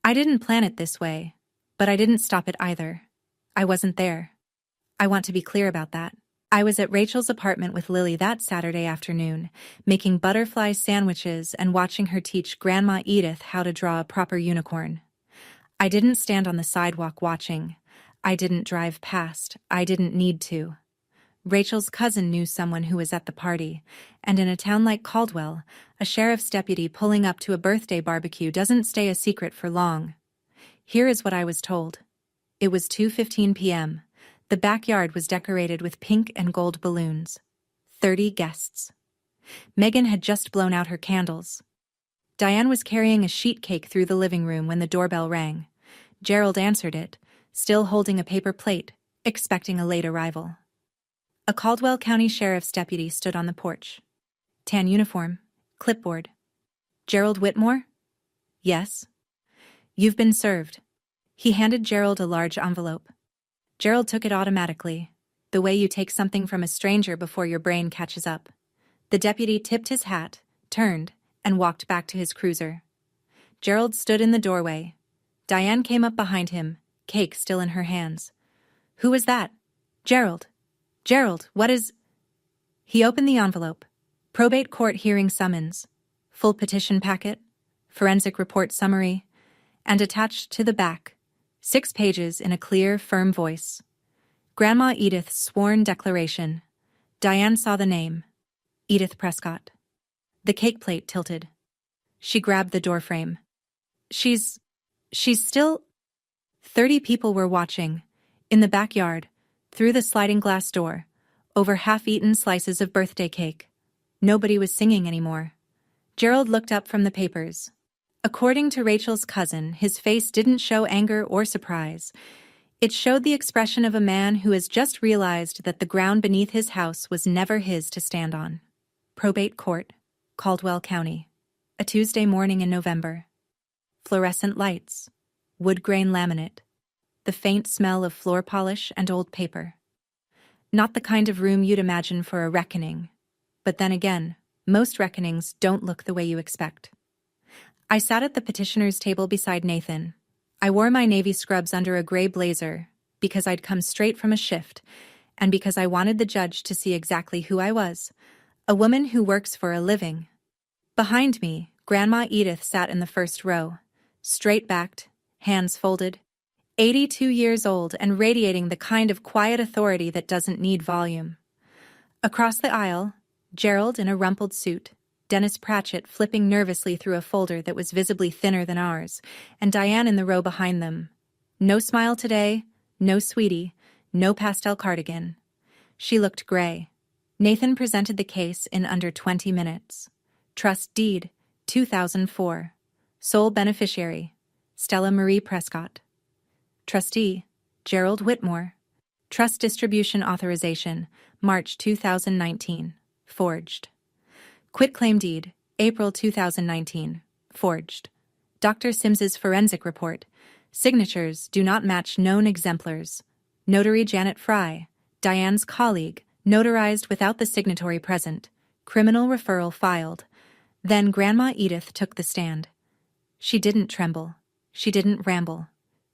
I didn't plan it this way, but I didn't stop it either. I wasn't there. I want to be clear about that. I was at Rachel's apartment with Lily that Saturday afternoon, making butterfly sandwiches and watching her teach Grandma Edith how to draw a proper unicorn. I didn't stand on the sidewalk watching. I didn't drive past. I didn't need to. Rachel's cousin knew someone who was at the party, and in a town like Caldwell, a sheriff's deputy pulling up to a birthday barbecue doesn't stay a secret for long. Here is what I was told. It was 2:15 p.m. The backyard was decorated with pink and gold balloons. 30 guests. Megan had just blown out her candles. Diane was carrying a sheet cake through the living room when the doorbell rang. Gerald answered it, still holding a paper plate, expecting a late arrival. A Caldwell County Sheriff's deputy stood on the porch. Tan uniform, clipboard. Gerald Whitmore? Yes. You've been served. He handed Gerald a large envelope. Gerald took it automatically, the way you take something from a stranger before your brain catches up. The deputy tipped his hat, turned, and walked back to his cruiser. Gerald stood in the doorway. Diane came up behind him, cake still in her hands. Who was that? Gerald. Gerald, what is... He opened the envelope. Probate court hearing summons. Full petition packet. Forensic report summary. And attached to the back, 6 pages in a clear, firm voice. Grandma Edith's sworn declaration. Diane saw the name. Edith Prescott. The cake plate tilted. She grabbed the doorframe. She's still... 30 people were watching. In the backyard, through the sliding glass door, over half-eaten slices of birthday cake. Nobody was singing anymore. Gerald looked up from the papers. According to Rachel's cousin, his face didn't show anger or surprise. It showed the expression of a man who has just realized that the ground beneath his house was never his to stand on. Probate court, Caldwell County. A Tuesday morning in November. Fluorescent lights. Wood grain laminate. The faint smell of floor polish and old paper. Not the kind of room you'd imagine for a reckoning. But then again, most reckonings don't look the way you expect. I sat at the petitioner's table beside Nathan. I wore my navy scrubs under a gray blazer because I'd come straight from a shift and because I wanted the judge to see exactly who I was, a woman who works for a living. Behind me, Grandma Edith sat in the first row, straight-backed, hands folded, 82 years old and radiating the kind of quiet authority that doesn't need volume. Across the aisle, Gerald in a rumpled suit, Dennis Pratchett flipping nervously through a folder that was visibly thinner than ours, and Diane in the row behind them. No smile today, no sweetie, no pastel cardigan. She looked gray. Nathan presented the case in under 20 minutes. Trust deed, 2004. Sole beneficiary, Stella Marie Prescott. Trustee, Gerald Whitmore. Trust distribution authorization, March 2019. Forged. Quitclaim deed, April 2019. Forged. Dr. Sims's forensic report. Signatures do not match known exemplars. Notary Janet Fry, Diane's colleague, notarized without the signatory present. Criminal referral filed. Then Grandma Edith took the stand. She didn't tremble. She didn't ramble.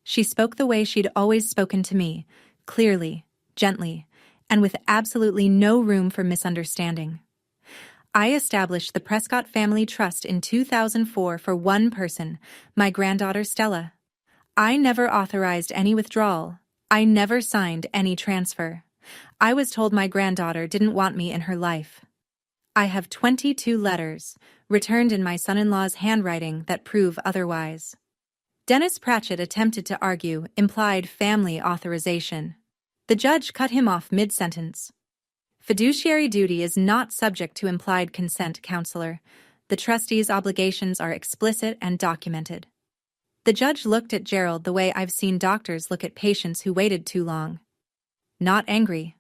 She spoke the way she'd always spoken to me, clearly, gently, and with absolutely no room for misunderstanding. I established the Prescott Family Trust in 2004 for one person, my granddaughter Stella. I never authorized any withdrawal. I never signed any transfer. I was told my granddaughter didn't want me in her life. I have 22 letters, returned in my son-in-law's handwriting, that prove otherwise. Dennis Pratchett attempted to argue implied family authorization. The judge cut him off mid-sentence. Fiduciary duty is not subject to implied consent, counselor. The trustee's obligations are explicit and documented. The judge looked at Gerald the way I've seen doctors look at patients who waited too long. Not angry.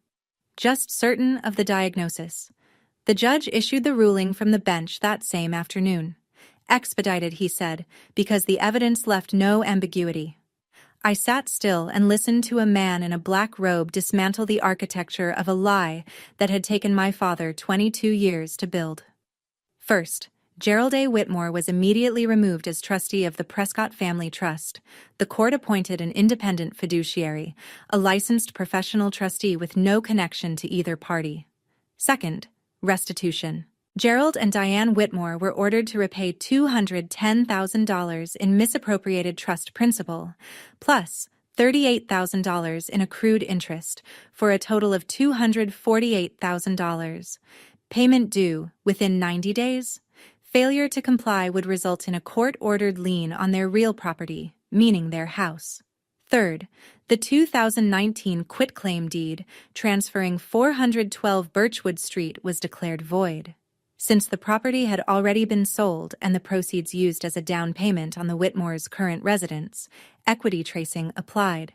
Just certain of the diagnosis. The judge issued the ruling from the bench that same afternoon. Expedited, he said, because the evidence left no ambiguity. I sat still and listened to a man in a black robe dismantle the architecture of a lie that had taken my father 22 years to build. First, Gerald A. Whitmore was immediately removed as trustee of the Prescott Family Trust. The court appointed an independent fiduciary, a licensed professional trustee with no connection to either party. Second, restitution. Gerald and Diane Whitmore were ordered to repay $210,000 in misappropriated trust principal, plus $38,000 in accrued interest, for a total of $248,000. Payment due within 90 days. Failure to comply would result in a court-ordered lien on their real property, meaning their house. Third, the 2019 quitclaim deed transferring 412 Birchwood Street was declared void. Since the property had already been sold and the proceeds used as a down payment on the Whitmore's current residence, equity tracing applied.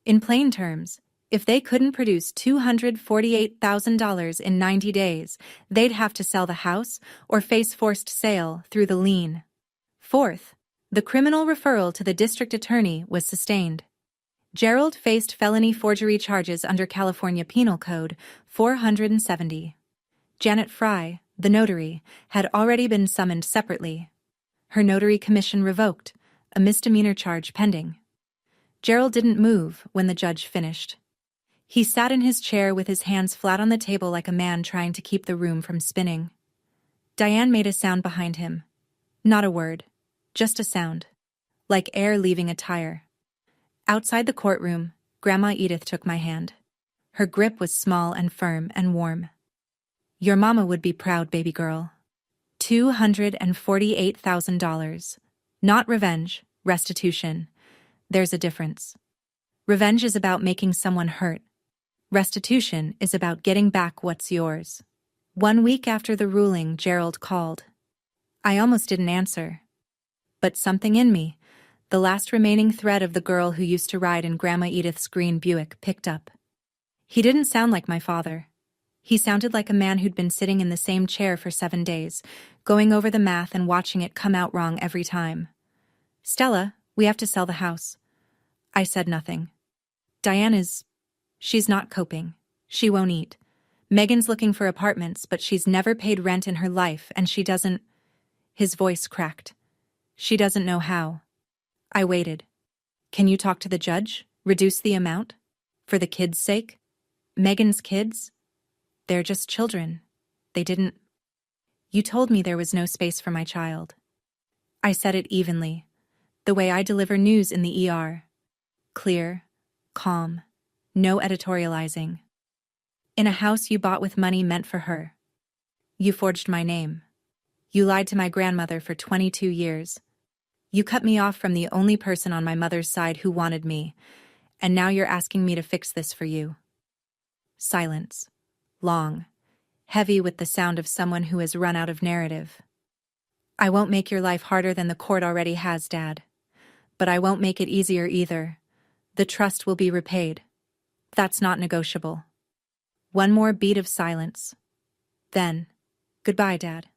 In plain terms, if they couldn't produce $248,000 in 90 days, they'd have to sell the house or face forced sale through the lien. Fourth, the criminal referral to the district attorney was sustained. Gerald faced felony forgery charges under California Penal Code 470. Janet Fry, the notary, had already been summoned separately. Her notary commission revoked, a misdemeanor charge pending. Gerald didn't move when the judge finished. He sat in his chair with his hands flat on the table like a man trying to keep the room from spinning. Diane made a sound behind him. Not a word, just a sound, like air leaving a tire. Outside the courtroom, Grandma Edith took my hand. Her grip was small and firm and warm. Your mama would be proud, baby girl. $248,000. Not revenge, restitution. There's a difference. Revenge is about making someone hurt. Restitution is about getting back what's yours. 1 week after the ruling, Gerald called. I almost didn't answer. But something in me, the last remaining thread of the girl who used to ride in Grandma Edith's green Buick, picked up. He didn't sound like my father. He sounded like a man who'd been sitting in the same chair for 7 days, going over the math and watching it come out wrong every time. Stella, we have to sell the house. I said nothing. She's not coping. She won't eat. Megan's looking for apartments, but she's never paid rent in her life, and she doesn't... His voice cracked. She doesn't know how. I waited. Can you talk to the judge? Reduce the amount? For the kids' sake? Megan's kids? They're just children. They didn't... You told me there was no space for my child. I said it evenly, the way I deliver news in the ER. Clear, calm, no editorializing. In a house you bought with money meant for her. You forged my name. You lied to my grandmother for 22 years. You cut me off from the only person on my mother's side who wanted me, and now you're asking me to fix this for you. Silence. Long, heavy with the sound of someone who has run out of narrative. I won't make your life harder than the court already has, Dad. But I won't make it easier either. The trust will be repaid. That's not negotiable. One more beat of silence. Then, goodbye, Dad.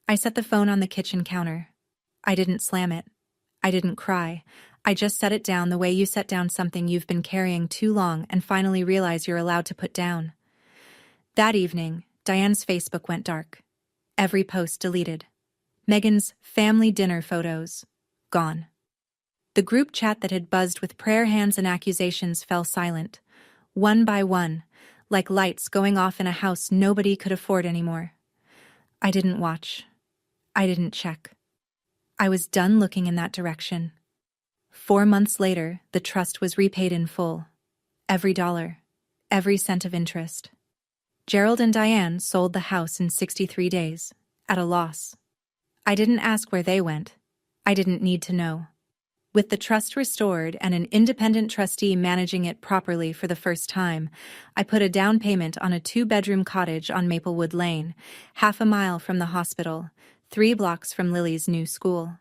I set the phone on the kitchen counter. I didn't slam it. I didn't cry. I just set it down the way you set down something you've been carrying too long and finally realize you're allowed to put down. That evening, Diane's Facebook went dark. Every post deleted. Megan's family dinner photos gone. The group chat that had buzzed with prayer hands and accusations fell silent, one by one, like lights going off in a house nobody could afford anymore. I didn't watch. I didn't check. I was done looking in that direction. 4 months later, the trust was repaid in full. Every dollar, every cent of interest. Gerald and Diane sold the house in 63 days, at a loss. I didn't ask where they went. I didn't need to know. With the trust restored and an independent trustee managing it properly for the first time, I put a down payment on a 2-bedroom cottage on Maplewood Lane, half a mile from the hospital, 3 blocks from Lily's new school.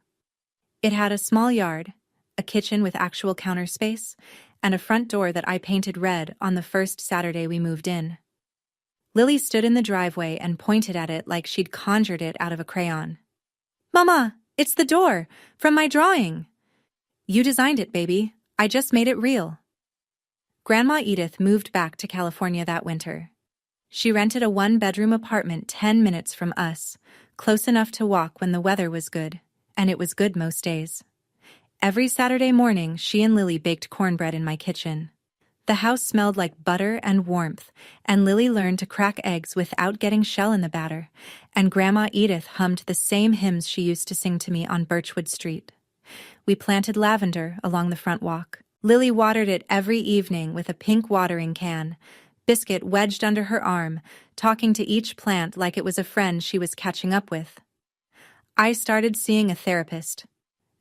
It had a small yard, a kitchen with actual counter space, and a front door that I painted red on the first Saturday we moved in. Lily stood in the driveway and pointed at it like she'd conjured it out of a crayon. "Mama, it's the door, from my drawing." "You designed it, baby. I just made it real." Grandma Edith moved back to California that winter. She rented a 1-bedroom apartment 10 minutes from us, close enough to walk when the weather was good, and it was good most days. Every Saturday morning, she and Lily baked cornbread in my kitchen. The house smelled like butter and warmth, and Lily learned to crack eggs without getting shell in the batter, and Grandma Edith hummed the same hymns she used to sing to me on Birchwood Street. We planted lavender along the front walk. Lily watered it every evening with a pink watering can, Biscuit wedged under her arm, talking to each plant like it was a friend she was catching up with. I started seeing a therapist.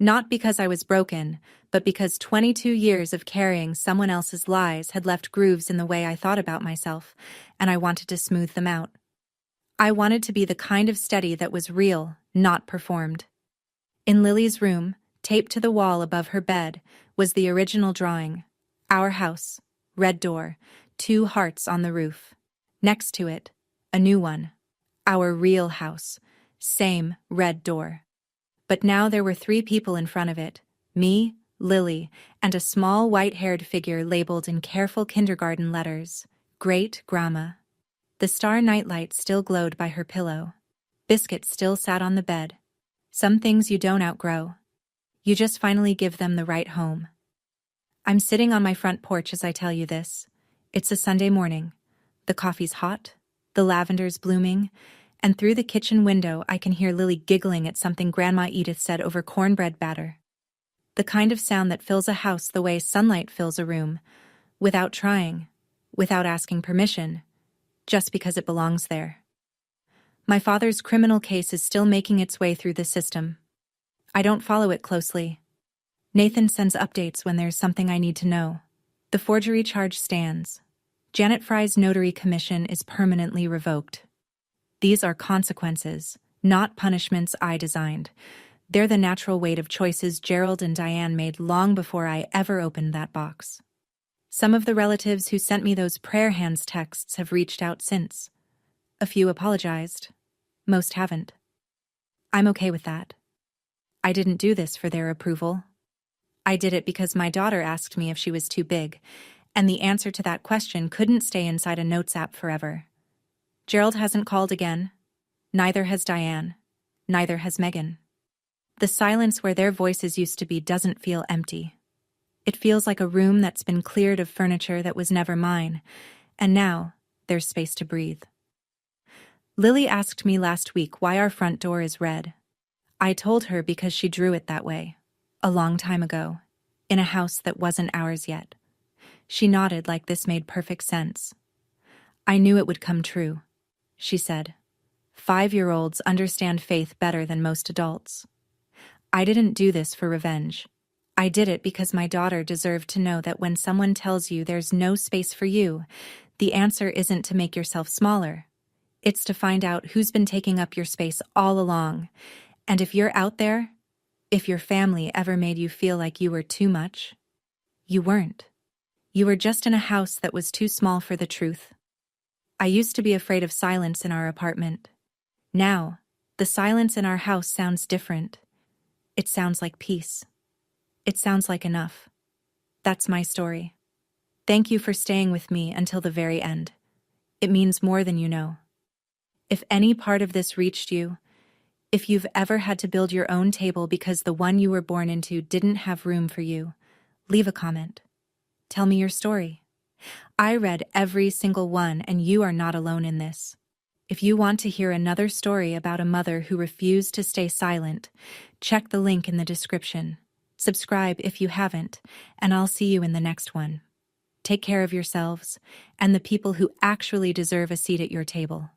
Not because I was broken, but because 22 years of carrying someone else's lies had left grooves in the way I thought about myself, and I wanted to smooth them out. I wanted to be the kind of steady that was real, not performed. In Lily's room, taped to the wall above her bed, was the original drawing. Our house, red door, 2 hearts on the roof. Next to it, a new one. Our real house, same red door. But now there were 3 people in front of it, me, Lily, and a small white-haired figure labeled in careful kindergarten letters, Great Grandma. The star nightlight still glowed by her pillow. Biscuit still sat on the bed. Some things you don't outgrow. You just finally give them the right home. I'm sitting on my front porch as I tell you this. It's a Sunday morning. The coffee's hot, the lavender's blooming, and through the kitchen window I can hear Lily giggling at something Grandma Edith said over cornbread batter. The kind of sound that fills a house the way sunlight fills a room, without trying, without asking permission, just because it belongs there. My father's criminal case is still making its way through the system. I don't follow it closely. Nathan sends updates when there's something I need to know. The forgery charge stands. Janet Fry's notary commission is permanently revoked. These are consequences, not punishments I designed. They're the natural weight of choices Gerald and Diane made long before I ever opened that box. Some of the relatives who sent me those prayer hands texts have reached out since. A few apologized. Most haven't. I'm okay with that. I didn't do this for their approval. I did it because my daughter asked me if she was too big, and the answer to that question couldn't stay inside a notes app forever. Gerald hasn't called again. Neither has Diane. Neither has Megan. The silence where their voices used to be doesn't feel empty. It feels like a room that's been cleared of furniture that was never mine, and now there's space to breathe. Lily asked me last week why our front door is red. I told her because she drew it that way, a long time ago, in a house that wasn't ours yet. She nodded like this made perfect sense. I knew it would come true, she said. 5-year-olds understand faith better than most adults. I didn't do this for revenge. I did it because my daughter deserved to know that when someone tells you there's no space for you, the answer isn't to make yourself smaller. It's to find out who's been taking up your space all along. And if you're out there, if your family ever made you feel like you were too much, you weren't. You were just in a house that was too small for the truth. I used to be afraid of silence in our apartment. Now, the silence in our house sounds different. It sounds like peace. It sounds like enough. That's my story. Thank you for staying with me until the very end. It means more than you know. If any part of this reached you, if you've ever had to build your own table because the one you were born into didn't have room for you, leave a comment. Tell me your story. I read every single one, and you are not alone in this. If you want to hear another story about a mother who refused to stay silent, check the link in the description. Subscribe if you haven't, and I'll see you in the next one. Take care of yourselves and the people who actually deserve a seat at your table.